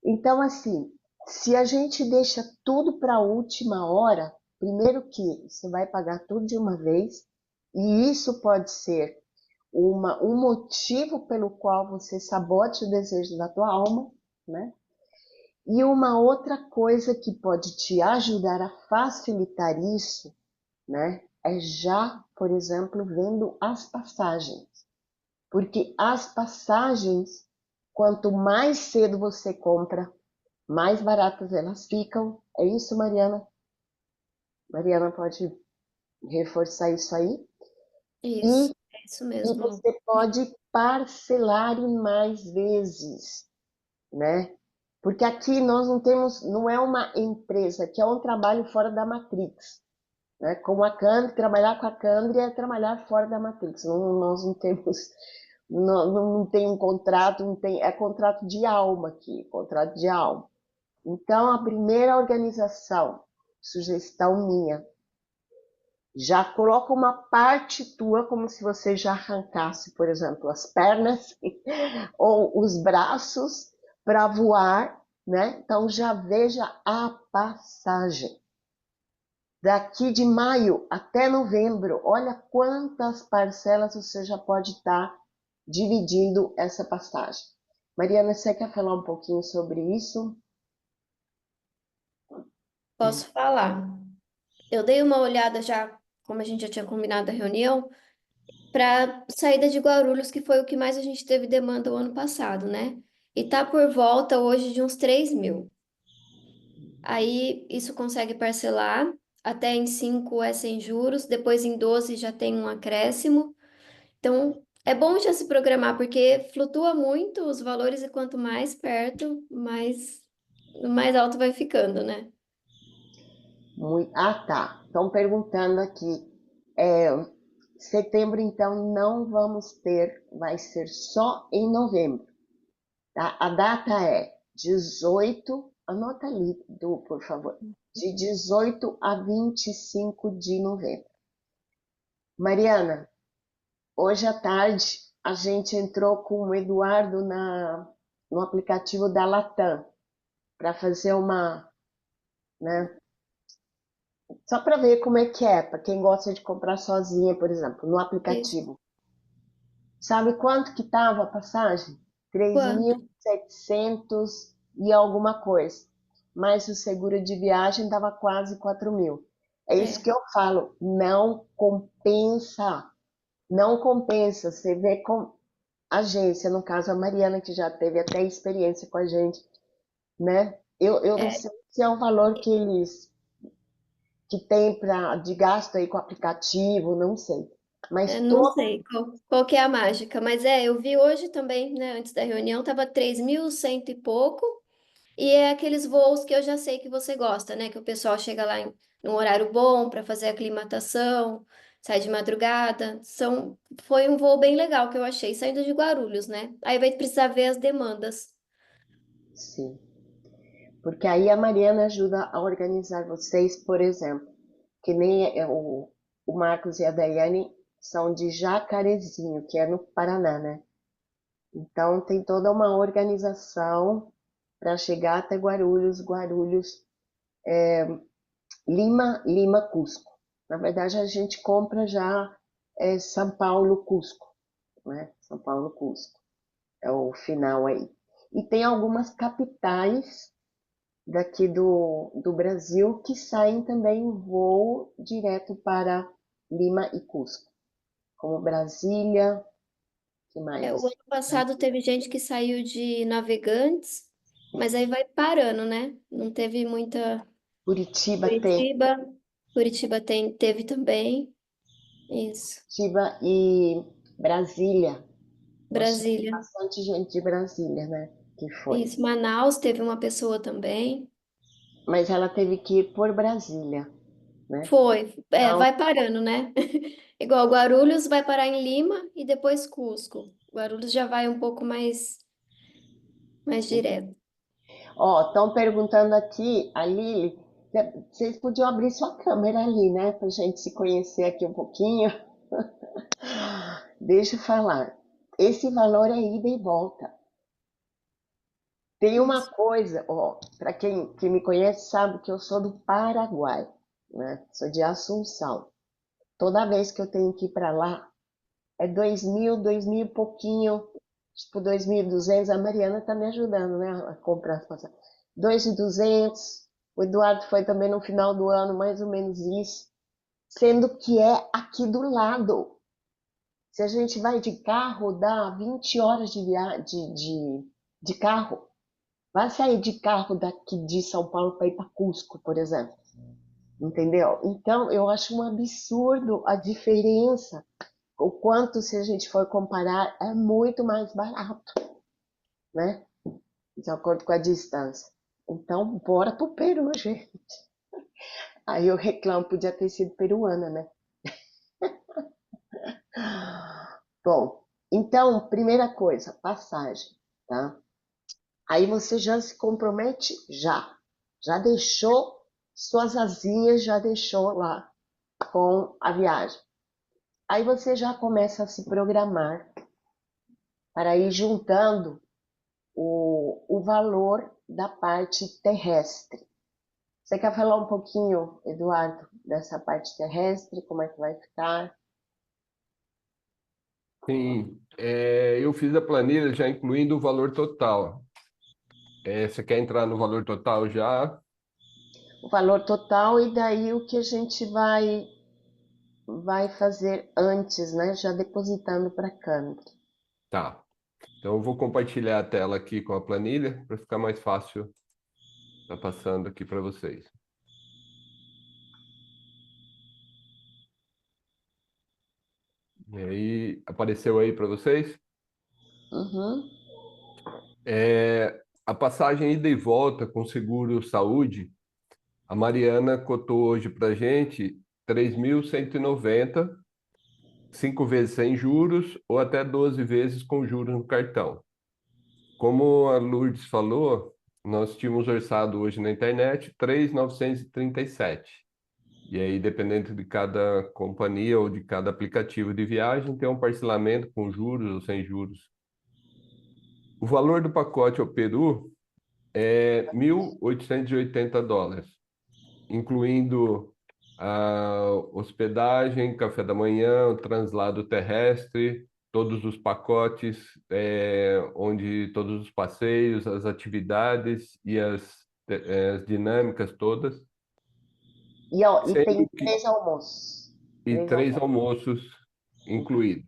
Então, assim, se a gente deixa tudo para a última hora, primeiro que você vai pagar tudo de uma vez, e isso pode ser um motivo pelo qual você sabote o desejo da tua alma, né? E uma outra coisa que pode te ajudar a facilitar isso, né? É já, por exemplo, vendo as passagens. Porque as passagens, quanto mais cedo você compra, mais baratas elas ficam. É isso, Mariana? Mariana pode reforçar isso aí? Isso, é isso E mesmo. você pode parcelar em mais vezes, né? Porque aqui nós não temos, não é uma empresa, que é um trabalho fora da Matrix. né? Com a Candre, trabalhar com a Candre é trabalhar fora da Matrix. Nós não temos, não tem um contrato, não tem, é contrato de alma aqui, contrato de alma. Então, a primeira organização, sugestão minha, já coloca uma parte tua como se você já arrancasse, por exemplo, as pernas ou os braços para voar, né? Então já veja a passagem. Daqui de maio até novembro, olha quantas parcelas você já pode estar dividindo essa passagem. Mariana, você quer falar um pouquinho sobre isso? Posso falar. Eu dei uma olhada já, como a gente já tinha combinado a reunião, para saída de Guarulhos, que foi o que mais a gente teve demanda o ano passado, né? E tá por volta hoje de uns 3.000. Aí isso consegue parcelar, até em 5 é sem juros, depois em 12 já tem um acréscimo. Então é bom já se programar, porque flutua muito os valores e quanto mais perto, mais alto vai ficando, né? Ah, tá. Estão perguntando aqui. Setembro, então, não vamos ter, vai ser só em novembro. Tá? A data é 18, anota ali, por favor, de 18 a 25 de novembro. Mariana, hoje à tarde a gente entrou com o Eduardo no aplicativo da Latam para fazer né, só para ver como é que é, para quem gosta de comprar sozinha, por exemplo, no Isso. aplicativo. Sabe quanto que estava a passagem? Quanto? 3.700 e alguma coisa. Mas o seguro de viagem dava quase 4.000. É isso É, que eu falo, não compensa. Não compensa. Você vê com agência, no caso a Mariana, que já teve até experiência com a gente, né? Eu não é. sei se é o valor que tem de gasto aí com o aplicativo, não sei. Mas Não sei qual que é a mágica, mas eu vi hoje também, né, antes da reunião, tava 3.100 e pouco, e é aqueles voos que eu já sei que você gosta, né, que o pessoal chega lá num horário bom para fazer a aclimatação, sai de madrugada, foi um voo bem legal que eu achei, saindo de Guarulhos, né, aí vai precisar ver as demandas. sim. Porque aí a Mariana ajuda a organizar vocês, por exemplo, que nem o Marcos e a Daiane são de Jacarezinho, que é no Paraná, né? Então tem toda uma organização para chegar até Guarulhos, Lima, Lima, Cusco. Na verdade, a gente compra já São Paulo, Cusco, né? São Paulo, Cusco. É o final aí. E tem algumas capitais daqui do Brasil que saem também em voo direto para Lima e Cusco, como Brasília, que O mais? ano passado teve gente que saiu de Navegantes, mas aí vai parando, né, não teve muita. Curitiba tem, Curitiba, Curitiba teve também. Isso. Curitiba e Brasília. Eu achei Brasília. bastante gente de Brasília, né? Que foi. Isso. Manaus teve uma pessoa também. Mas ela teve que ir por Brasília, né? Foi. Então, Vai parando, né? Igual Guarulhos vai parar em Lima e depois Cusco. Guarulhos já vai um pouco mais direto. ó, estão perguntando aqui, a Lili, vocês podiam abrir sua câmera ali, né? Pra gente se conhecer aqui um pouquinho. Deixa eu falar. Esse valor é ida e volta. Tem uma Isso. coisa, ó, para quem me conhece sabe que eu sou do Paraguai, né? Sou de Assunção. Toda vez que eu tenho que ir para lá, é 2.000 e pouquinho, tipo 2.200. A Mariana tá me ajudando, né, a comprar as passagens. 2.200. O Eduardo foi também no final do ano, mais ou menos isso. Sendo que é aqui do lado. Se a gente vai de carro, dá 20 horas de carro. Vai sair de carro daqui de São Paulo para ir para Cusco, por exemplo. Entendeu? Então, eu acho um absurdo a diferença. O quanto, se a gente for comparar, é muito mais barato, né? De acordo com a distância. Então, bora pro Peru, gente. Aí eu reclamo, podia ter sido peruana, né? Bom, então, primeira coisa, passagem, tá? Aí você já se compromete já deixou suas asinhas, já deixou lá com a viagem. Aí você já começa a se programar para ir juntando o valor da parte terrestre. Você quer falar um pouquinho, Eduardo, dessa parte terrestre, como é que vai ficar? Sim, eu fiz a planilha já incluindo o valor total. Você quer entrar no valor total já? O valor total e daí o que a gente vai fazer antes, né? Já depositando para a câmera. Tá. Então eu vou compartilhar a tela aqui com a planilha para ficar mais fácil tá passando aqui para vocês. E aí, apareceu aí para vocês? Uhum. A passagem ida e volta com seguro saúde, a Mariana cotou hoje para gente 3.190, 5 vezes sem juros ou até 12 vezes com juros no cartão. Como a Lourdes falou, nós tínhamos orçado hoje na internet 3.937. E aí, dependendo de cada companhia ou de cada aplicativo de viagem, tem um parcelamento com juros ou sem juros. O valor do pacote ao Peru é $1.880, incluindo a hospedagem, café da manhã, o translado terrestre, todos os pacotes, onde todos os passeios, as atividades e as dinâmicas todas, E tem sendo que três almoços. e Três 3 almoços. almoços incluídos.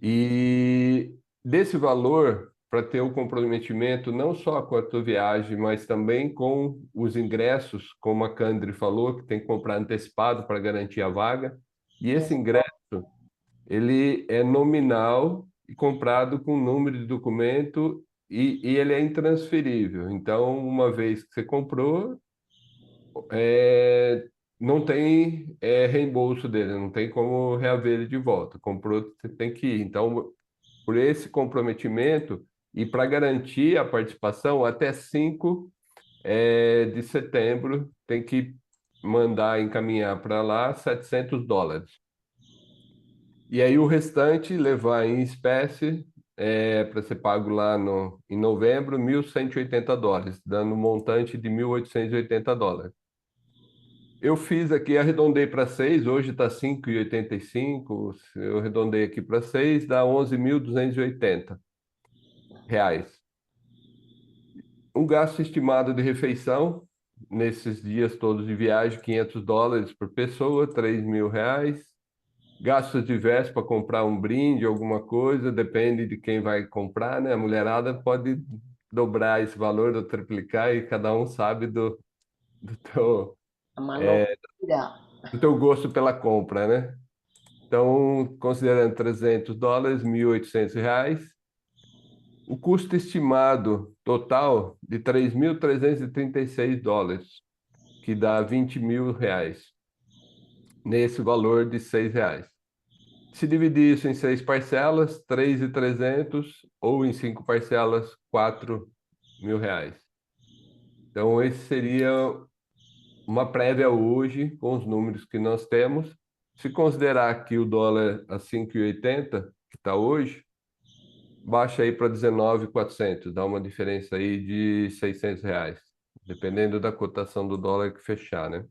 E desse valor, para ter o comprometimento não só com a tua viagem, mas também com os ingressos, como a Candri falou, que tem que comprar antecipado para garantir a vaga. E esse ingresso, ele é nominal e comprado com número de documento e ele é intransferível. Então, uma vez que você comprou, é, não tem reembolso dele, não tem como reaver ele de volta. Comprou, você tem que ir. Então, por esse comprometimento e para garantir a participação, até 5 de setembro tem que mandar encaminhar para lá $700. E aí o restante levar em espécie para ser pago lá em novembro, $1.180, dando um montante de $1.880. Eu fiz aqui, arredondei para 6, hoje está 5,85. Eu arredondei aqui para 6, dá R$ 11.280. Um gasto estimado de refeição, nesses dias todos de viagem, $500 por pessoa, R$ 3.000. Gastos diversos para comprar um brinde, alguma coisa, depende de quem vai comprar, né? A mulherada pode dobrar esse valor ou triplicar e cada um sabe do teu, É uma loucura. do teu gosto pela compra, né? Então, considerando $300, R$ 1.800, o custo estimado total de $3.336, que dá R$ 20.000, nesse valor de R$ 6. Se dividir isso em 6 parcelas, 3.300, ou em 5 parcelas, R$ 4.000. Então, esse seria uma prévia hoje, com os números que nós temos. Se considerar que o dólar a 5,80, que está hoje, baixa aí para 19.400, dá uma diferença aí de R$ 600, dependendo da cotação do dólar que fechar, né?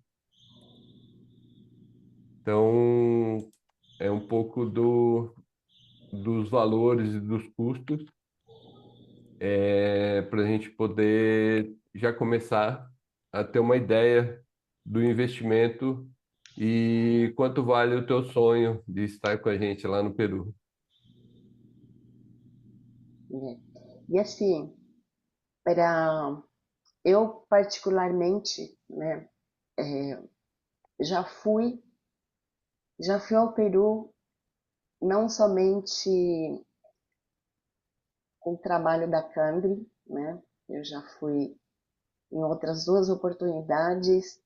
Então, é um pouco dos valores e dos custos, para a gente poder já começar a ter uma ideia do investimento e quanto vale o teu sonho de estar com a gente lá no Peru. Né? E assim, para eu particularmente, né, é, já fui, já fui ao Peru não somente com o trabalho da Candri, né? Eu já fui em outras duas oportunidades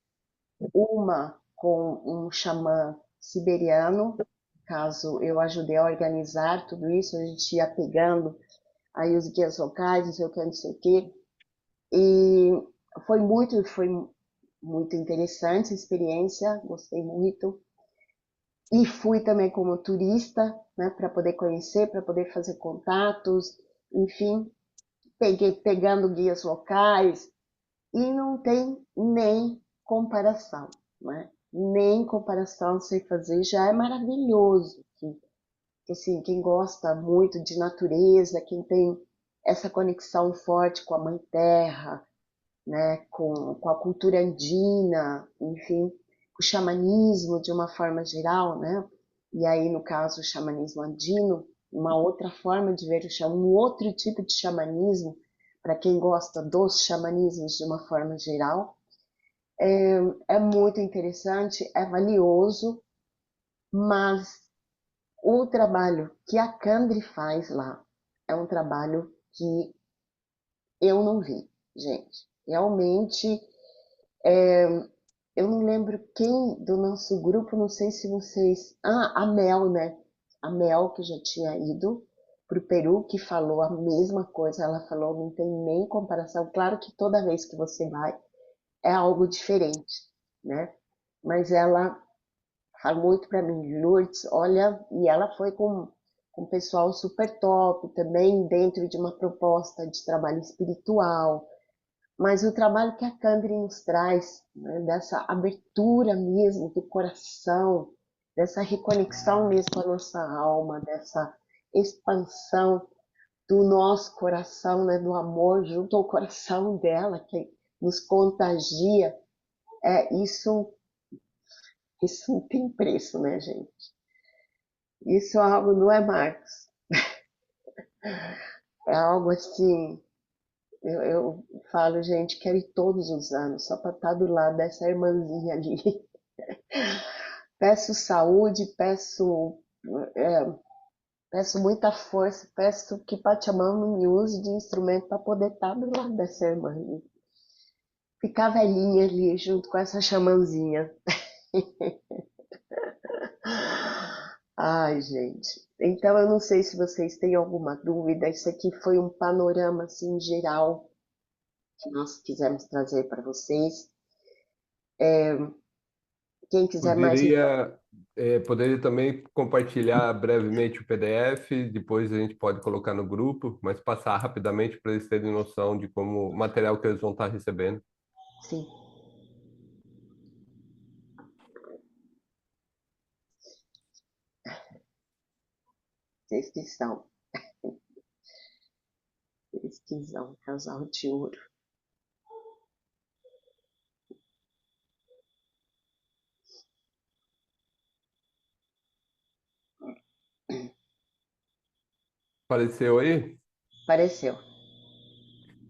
uma com um xamã siberiano, caso eu ajudei a organizar tudo isso, a gente ia pegando aí os guias locais, não sei o que, não sei o que, e foi muito interessante a experiência, gostei muito. E fui também como turista, né, para poder conhecer, para poder fazer contatos, enfim, pegando guias locais, e não tem nem comparação, né? Nem comparação, sei fazer, já é maravilhoso. Assim, quem gosta muito de natureza, quem tem essa conexão forte com a Mãe Terra, né, com a cultura andina, enfim, o xamanismo de uma forma geral, né? E aí, no caso, o xamanismo andino, uma outra forma de ver o xamanismo, um outro tipo de xamanismo, para quem gosta dos xamanismos de uma forma geral, é muito interessante, é valioso, mas o trabalho que a Candre faz lá é um trabalho que eu não vi, gente. Realmente, eu não lembro quem do nosso grupo, não sei se vocês. Ah, a Mel, né? A Mel, que já tinha ido para o Peru, que falou a mesma coisa. Ela falou: não tem nem comparação. Claro que toda vez que você vai é algo diferente, né? Mas ela fala muito para mim, Lourdes, olha, e ela foi com um pessoal super top também, dentro de uma proposta de trabalho espiritual, mas o trabalho que a Candre nos traz, né, dessa abertura mesmo do coração, dessa reconexão mesmo com a nossa alma, dessa expansão do nosso coração, né, do amor junto ao coração dela, que nos contagia, isso não tem preço, né, gente? Isso é algo, não é, Marcos? É algo assim, eu falo, gente, quero ir todos os anos, só para estar do lado dessa irmãzinha ali. Peço saúde, é, peço muita força, peço que Pachamama me use de instrumento para poder estar do lado dessa irmã ali. Ficar velhinha ali junto com essa xamãzinha. Ai, gente. Então, eu não sei se vocês têm alguma dúvida. Isso aqui foi um panorama assim geral que nós quisemos trazer para vocês. Quem quiser mais. Poderia também compartilhar brevemente o PDF, depois a gente pode colocar no grupo, mas passar rapidamente para eles terem noção de como o material que eles vão estar recebendo. Sim. Descrição. Descrição, casal de ouro. Apareceu aí? Apareceu.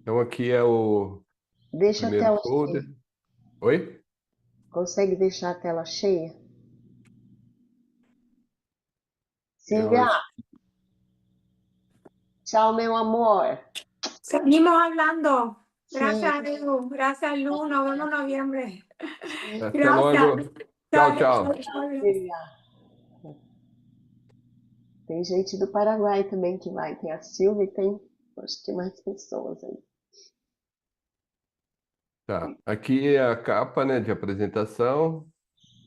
Então aqui é o Deixa a primeiro tela folder. cheia. Oi? Consegue deixar a tela cheia? Eu Silvia, acho. tchau, meu amor. Seguimos hablando. Sim, Gracias, Lu. Nos vemos en noviembre. sim. Até Gracias. logo. Tchau, tchau. Tem gente do Paraguai também que vai. Tem a Silvia e tem, acho que mais pessoas aí. Tá. Aqui é a capa, né, de apresentação.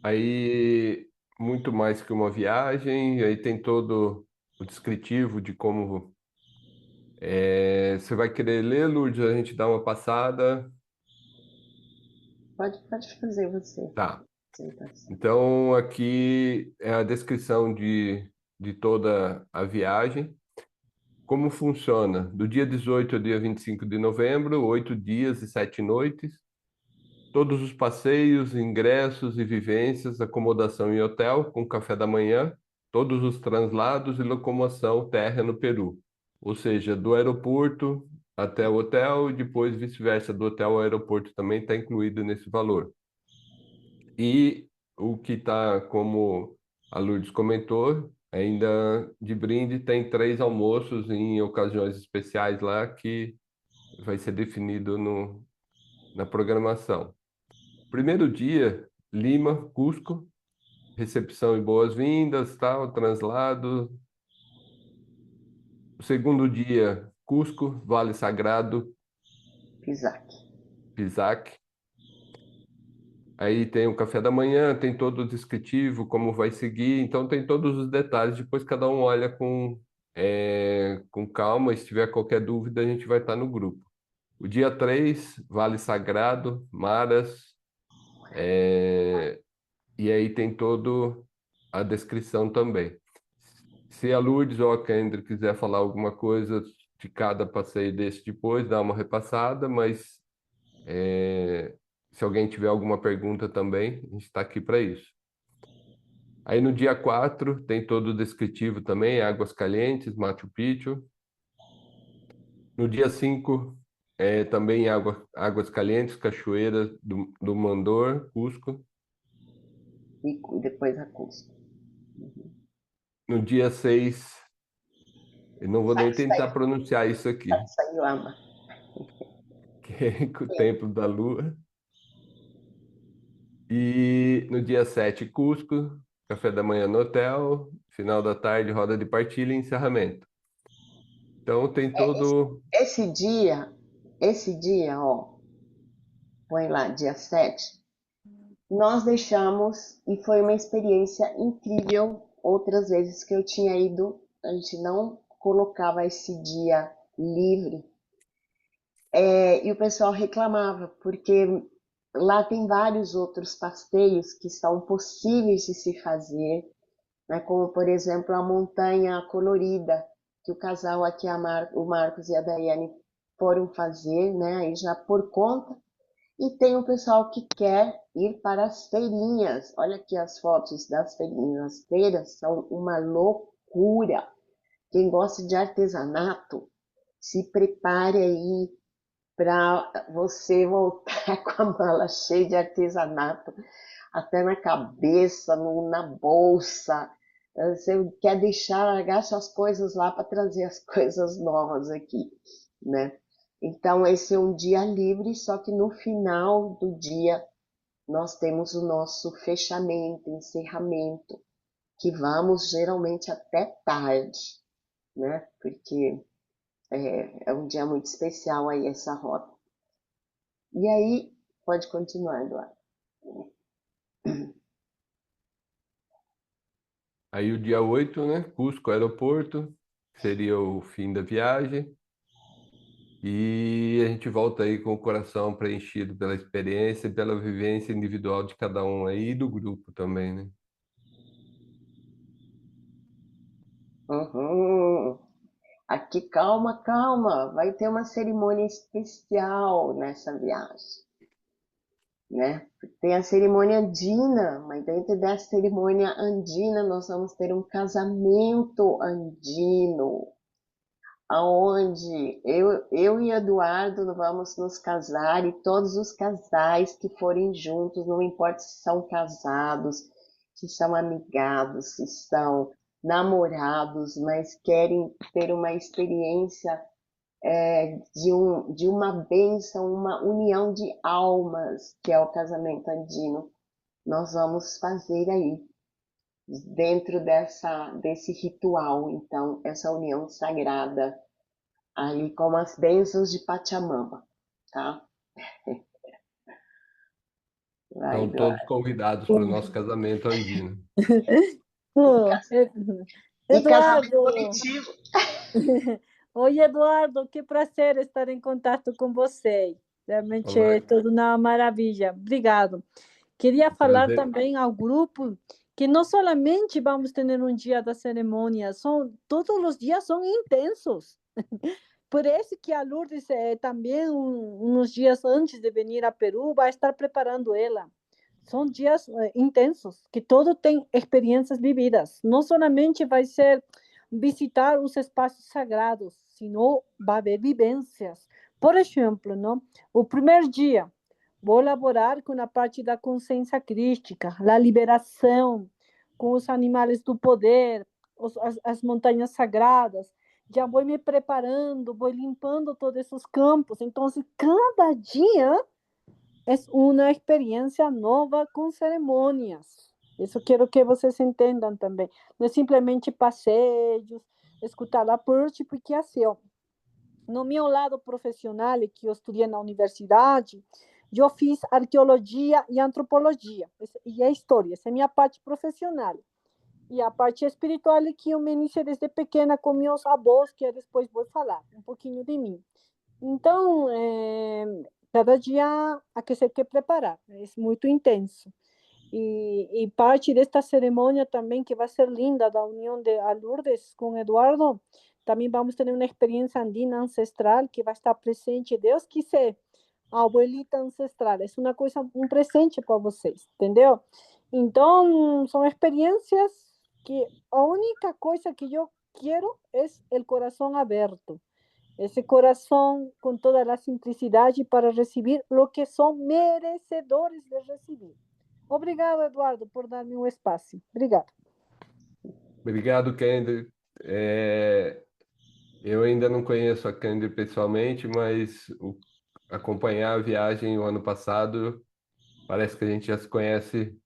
Aí, muito mais que uma viagem. Aí tem todo o descritivo de como você vai querer ler, Lourdes? A gente dá uma passada. Pode fazer você. Tá. Apresentação. Então, aqui é a descrição de toda a viagem. Como funciona? Do dia 18 ao dia 25 de novembro, 8 dias e 7 noites. Todos os passeios, ingressos e vivências, acomodação em hotel, com café da manhã, todos os translados e locomoção terra no Peru. Ou seja, do aeroporto até o hotel e depois vice-versa, do hotel ao aeroporto também está incluído nesse valor. E o que está, como a Lourdes comentou, ainda de brinde tem 3 almoços em ocasiões especiais lá que vai ser definido na programação. Primeiro dia, Lima, Cusco, recepção e boas-vindas, tal, translado. O segundo dia, Cusco, Vale Sagrado, Pisac. Pisac. Aí tem o café da manhã, tem todo o descritivo, como vai seguir, então tem todos os detalhes. Depois cada um olha com calma. Se tiver qualquer dúvida, a gente vai estar no grupo. O dia 3, Vale Sagrado, Maras, e aí tem todo a descrição também. Se a Lourdes ou a Kendra quiser falar alguma coisa de cada passeio desse depois, dá uma repassada, mas se alguém tiver alguma pergunta também, a gente está aqui para isso. Aí no dia 4 tem todo o descritivo também, Águas Calientes, Machu Picchu. No dia 5 também Águas Calientes, Cachoeira do Mandor, Cusco. E depois a Cusco. No dia 6, eu não vou nem tentar pronunciar isso aqui, Sacsayhuama. que é o Templo da Lua. E no dia 7, Cusco, café da manhã no hotel, final da tarde, roda de partilha e encerramento. Então tem todo... Esse dia, ó, põe lá, dia 7, nós deixamos, e foi uma experiência incrível. Outras vezes que eu tinha ido, a gente não colocava esse dia livre. E o pessoal reclamava, porque lá tem vários outros passeios que são possíveis de se fazer, né? Como, por exemplo, a Montanha Colorida, que o casal aqui, o Marcos e a Daiane, foram fazer, né? Aí já por conta. E tem o pessoal que quer ir para as feirinhas. Olha aqui as fotos das feirinhas. As feiras são uma loucura. Quem gosta de artesanato, se prepare aí para você voltar com a mala cheia de artesanato, até na cabeça, na bolsa. Você quer largar suas coisas lá para trazer as coisas novas aqui, né? Então, esse é um dia livre, só que no final do dia nós temos o nosso fechamento, encerramento, que vamos geralmente até tarde, né? Porque é um dia muito especial aí essa rota. E aí, pode continuar, Eduardo. Aí o dia 8, né? Cusco, aeroporto, seria o fim da viagem. E a gente volta aí com o coração preenchido pela experiência e pela vivência individual de cada um aí e do grupo também, né? Uhum. Aqui, calma, calma, vai ter uma cerimônia especial nessa viagem, né? Tem a cerimônia andina, mas dentro dessa cerimônia andina nós vamos ter um casamento andino, aonde eu e Eduardo vamos nos casar, e todos os casais que forem juntos, não importa se são casados, se são amigados, se são namorados, mas querem ter uma experiência de uma bênção, uma união de almas, que é o casamento andino. Nós vamos fazer aí, dentro desse ritual, então, essa união sagrada, ali com as bênçãos de Pachamama, tá? Vai, Estão todos Eduardo. convidados para o nosso casamento andino. Oh, E casamento Eduardo, coletivo. oi Eduardo, que prazer estar em contato com você. Realmente Olá. é tudo uma maravilha. Obrigado. Queria falar Prazer. também ao grupo que não somente vamos ter um dia da cerimônia, todos os dias são intensos. Por isso que a Lourdes também, uns dias antes de vir a Peru, vai estar preparando ela. São dias intensos, que todo tem experiências vividas. Não somente vai ser visitar os espaços sagrados, sino vai haver vivências. Por exemplo, não? O primeiro dia, vou elaborar com a parte da consciência crística, a liberação, com os animais do poder, as montanhas sagradas. Já vou me preparando, vou limpando todos esses campos. Então, cada dia é uma experiência nova com cerimônias. Isso quero que vocês entendam também. Não é simplesmente passeios, escutar a purificação. No meu lado profissional, que eu estudei na universidade, eu fiz arqueologia e antropologia, e a história, essa é a minha parte profissional. E a parte espiritual é que eu me iniciei desde pequena com meus avós, que depois vou falar um pouquinho de mim. Então, cada dia há que se preparar, é muito intenso. E parte desta cerimônia também, que vai ser linda, da união de Lourdes com Eduardo, também vamos ter uma experiência andina ancestral que vai estar presente, Deus quiser, a abuelita ancestral. É uma coisa, um presente para vocês, entendeu? Então, são experiências que a única coisa que eu quero é o coração aberto. Esse coração com toda a simplicidade para receber o que são merecedores de receber. Obrigado, Eduardo, por dar-me um espaço. Obrigado. Obrigado, Kendi. Eu ainda não conheço a Kendi pessoalmente, mas acompanhar a viagem o ano passado, parece que a gente já se conhece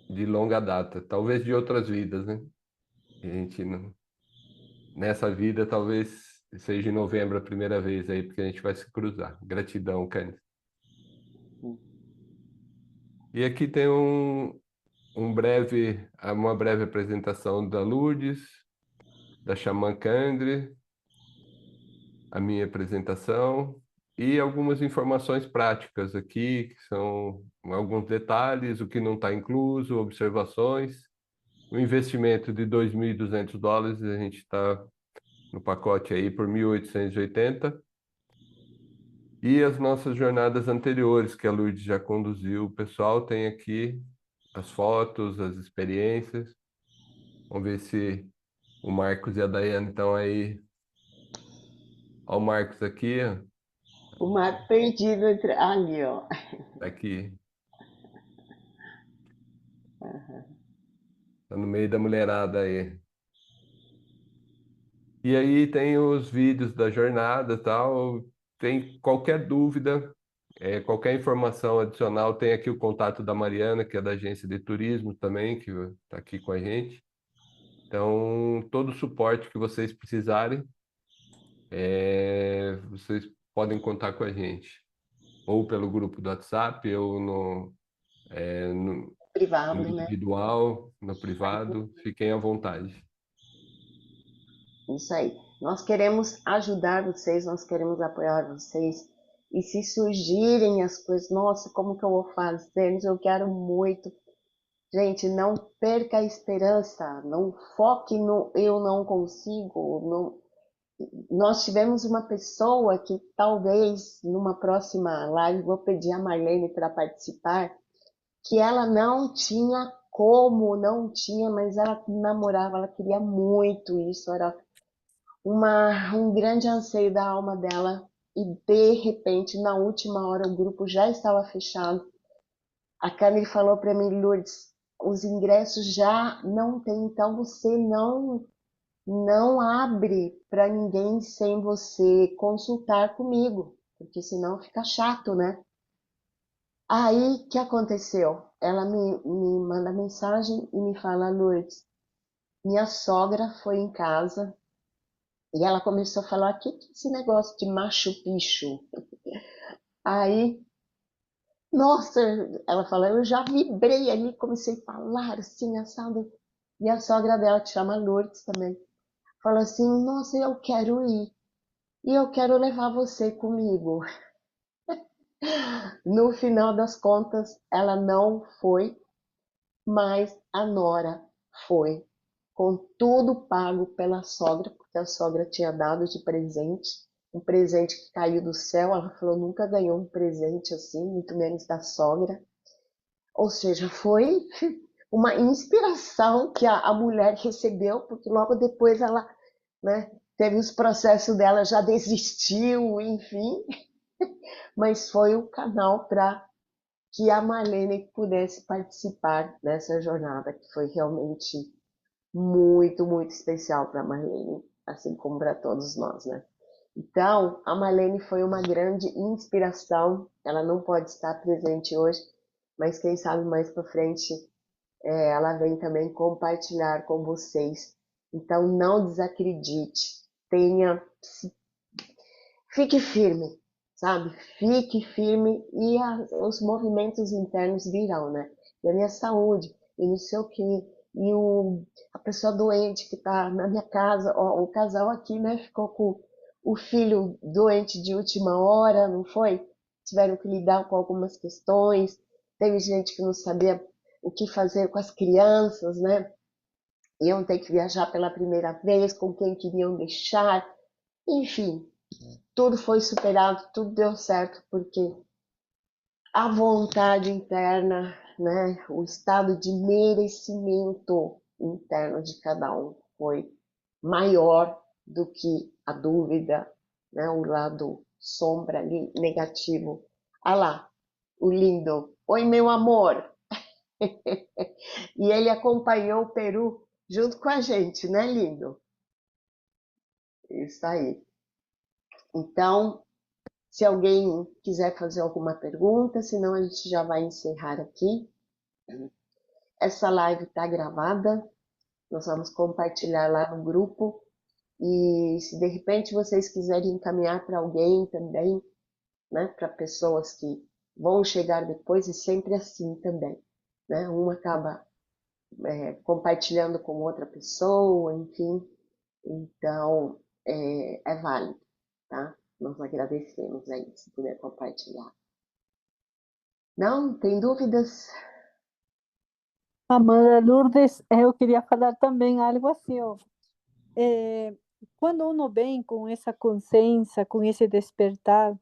de longa data, talvez de outras vidas, né? A gente nessa vida talvez seja em novembro a primeira vez aí, porque a gente vai se cruzar. Gratidão, Kendi. E aqui tem uma breve apresentação da Lourdes, da Xamã Kendi, a minha apresentação e algumas informações práticas aqui, que são alguns detalhes, o que não está incluso, observações. O investimento de $2.200, a gente está no pacote aí por 1.880. E as nossas jornadas anteriores, que a Lourdes já conduziu, o pessoal tem aqui as fotos, as experiências. Vamos ver se o Marcos e a Daiane estão aí. Olha o Marcos aqui, ó. O mar perdido entre... ali, ó. Tá aqui. Tá no meio da mulherada aí. E aí tem os vídeos da jornada e tal. Tem qualquer dúvida, qualquer informação adicional, tem aqui o contato da Mariana, que é da agência de turismo também, que está aqui com a gente. Então, todo o suporte que vocês precisarem, vocês podem contar com a gente. Ou pelo grupo do WhatsApp, ou no Privado, né? individual, no privado. Fiquem à vontade. Isso aí. Nós queremos ajudar vocês, nós queremos apoiar vocês. E se surgirem as coisas, nossa, como que eu vou fazer? Eu quero muito. Gente, não perca a esperança, não foque no eu não consigo. Não... Nós tivemos uma pessoa que talvez numa próxima live, vou pedir a Marlene para participar, que ela não tinha como, não tinha, mas ela namorava, ela queria muito isso, era um grande anseio da alma dela, e de repente, na última hora, o grupo já estava fechado. A Camille falou para mim, Lourdes, os ingressos já não tem, então você não abre para ninguém sem você consultar comigo, porque senão fica chato, né? Aí, o que aconteceu? Ela me manda mensagem e me fala, Lourdes, minha sogra foi em casa e ela começou a falar, que é esse negócio de Machu Picchu? Aí, nossa, ela fala, eu já vibrei ali, comecei a falar assim, assado. E a sogra dela, que chama Lourdes também, falou assim, nossa, eu quero ir. E eu quero levar você comigo. No final das contas, ela não foi, mas a nora foi, com tudo pago pela sogra, porque a sogra tinha dado de presente, um presente que caiu do céu. Ela falou, nunca ganhou um presente assim, muito menos da sogra. Ou seja, foi uma inspiração que a mulher recebeu, porque logo depois ela, né, teve os processos dela, já desistiu, enfim. Mas foi o canal para que a Marlene pudesse participar dessa jornada, que foi realmente muito, muito especial para a Marlene, assim como para todos nós, né? Então, a Marlene foi uma grande inspiração. Ela não pode estar presente hoje, mas quem sabe mais para frente ela vem também compartilhar com vocês. Então, não desacredite, fique firme, sabe? Fique firme e os movimentos internos virão, né? E a minha saúde, e não sei o quê, e a pessoa doente que está na minha casa, ó, o casal aqui, né, ficou com o filho doente de última hora, não foi? Tiveram que lidar com algumas questões, teve gente que não sabia o que fazer com as crianças, né? Iam ter que viajar pela primeira vez, com quem queriam deixar, enfim, tudo foi superado, tudo deu certo, porque a vontade interna, né, o estado de merecimento interno de cada um foi maior do que a dúvida, né, o lado sombra ali, negativo. Ah lá, o lindo. Oi, meu amor. E ele acompanhou o Peru junto com a gente, né, lindo? Isso aí. Então, se alguém quiser fazer alguma pergunta, senão a gente já vai encerrar aqui. Essa live está gravada, nós vamos compartilhar lá no grupo. E se de repente vocês quiserem encaminhar para alguém também, né, para pessoas que vão chegar depois, é sempre assim também, né? Um acaba compartilhando com outra pessoa, enfim. Então, é válido, tá? Nós agradecemos aí, se puder compartilhar. Não, tem dúvidas? Amanda Lourdes, eu queria falar também algo assim, ó. Quando uno vem com essa consciência, com esse despertar,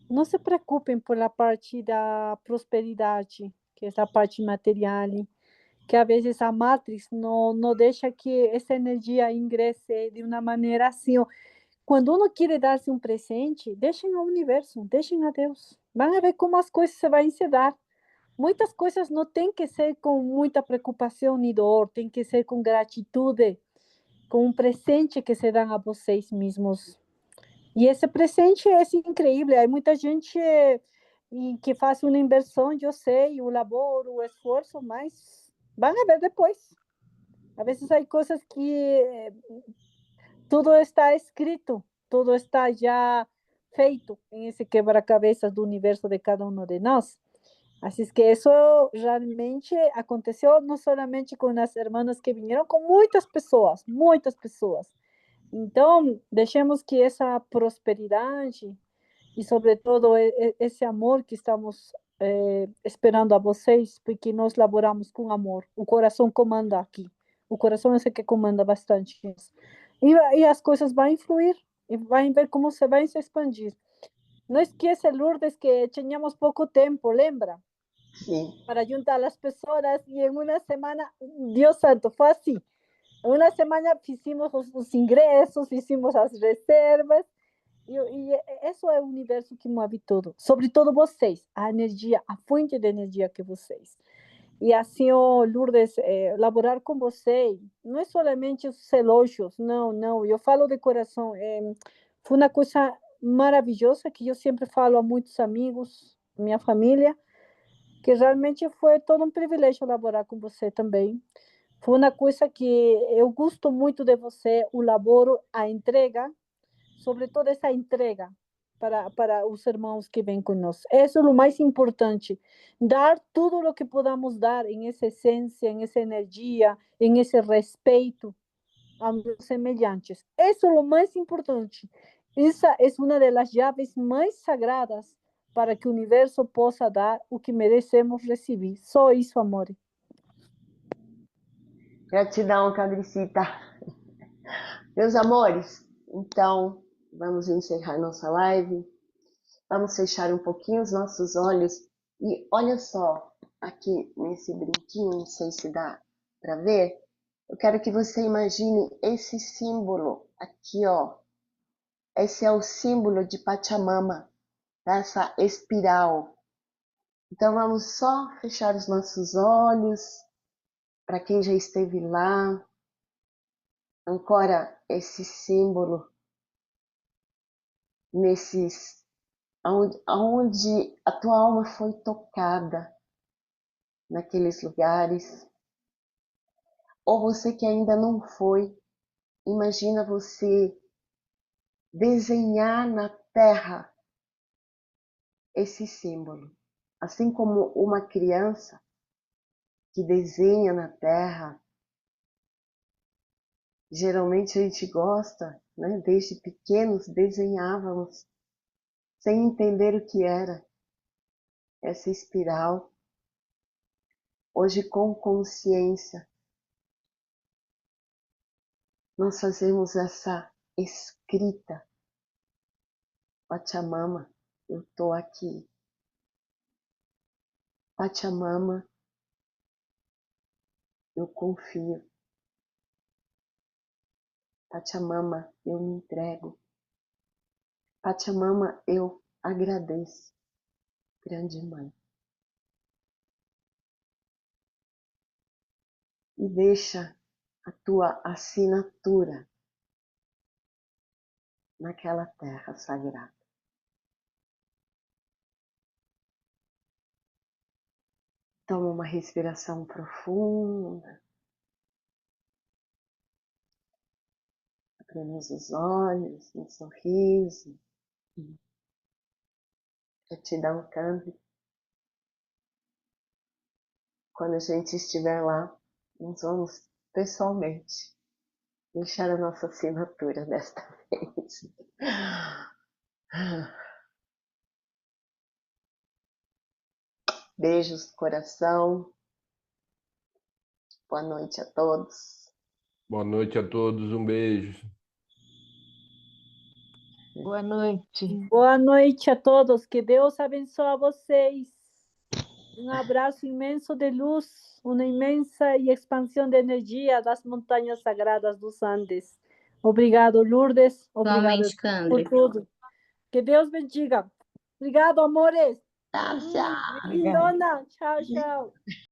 não se preocupem pela parte da prosperidade, que é a parte material, que às vezes a Matrix não deixa que essa energia ingresse de uma maneira assim, ó. Quando uno quer dar-se um presente, deixem ao universo, deixem a Deus. Vão ver como as coisas se vão se dar. Muitas coisas não tem que ser com muita preocupação nem dor, tem que ser com gratitude, com um presente que se dão a vocês mesmos. E esse presente é incrível. Há muita gente que faz uma inversão, eu sei, o labor, o esforço, mas vão ver depois. Às vezes há coisas que tudo está escrito, tudo está já feito em esse quebra-cabeças do universo de cada um de nós. Assim que isso realmente aconteceu não somente com as irmãs que vieram, com muitas pessoas, muitas pessoas. Então, deixemos que essa prosperidade e, sobretudo, esse amor que estamos esperando a vocês, porque nós laboramos com amor. O coração comanda aqui. O coração é esse que comanda bastante isso. E as coisas vão fluir e vão ver como se vai se expandir. Não esqueça, Lourdes, que tínhamos pouco tempo, lembra? Sim. Para juntar as pessoas e em uma semana, Deus santo, foi assim. Em uma semana fizemos os ingressos, fizemos as reservas, e isso é o universo que move tudo. Sobretudo vocês, a energia, a fonte de energia que vocês. E assim, Lourdes, laborar com você não é somente os elogios, não. Eu falo de coração. Foi uma coisa maravilhosa que eu sempre falo a muitos amigos, minha família, que realmente foi todo um privilégio laborar com você também. Foi uma coisa que eu gosto muito de você, o laboro, a entrega, sobretudo essa entrega para os irmãos que vêm conosco. Isso é o mais importante, dar tudo o que podamos dar em essa essência, em essa energia, em esse respeito aos semelhantes. Isso é o mais importante. Essa é uma das chaves mais sagradas para que o universo possa dar o que merecemos receber. Só isso, amor. Gratidão, Cadricita. Meus amores, então vamos encerrar nossa live. Vamos fechar um pouquinho os nossos olhos e olha só aqui nesse brinquinho, não sei se dá para ver. Eu quero que você imagine esse símbolo aqui, ó. Esse é o símbolo de Pachamama, dessa espiral. Então vamos só fechar os nossos olhos. Para quem já esteve lá, ancora esse símbolo aonde a tua alma foi tocada naqueles lugares, ou você que ainda não foi, imagina você desenhar na terra esse símbolo, assim como uma criança que desenha na terra. Geralmente a gente gosta, né? Desde pequenos desenhávamos sem entender o que era essa espiral. Hoje, com consciência, nós fazemos essa escrita. Pachamama, eu estou aqui. Pachamama, eu confio. Pachamama, eu me entrego. Pachamama, eu agradeço. Grande Mãe. E deixa a tua assinatura naquela terra sagrada. Toma uma respiração profunda. Abrimos os olhos, um sorriso. Gratidão, Câmbio. Quando a gente estiver lá, nós vamos pessoalmente deixar a nossa assinatura desta vez. Beijos no coração. Boa noite a todos. Boa noite a todos, um beijo. Boa noite. Boa noite a todos, que Deus abençoe vocês. Um abraço imenso de luz, uma imensa e expansão de energia das montanhas sagradas dos Andes. Obrigado, Lourdes. Obrigado Igualmente, por Candre. tudo. Que Deus bendiga. Obrigado, amores. Tchau, tchau. Lindona. Tchau, tchau.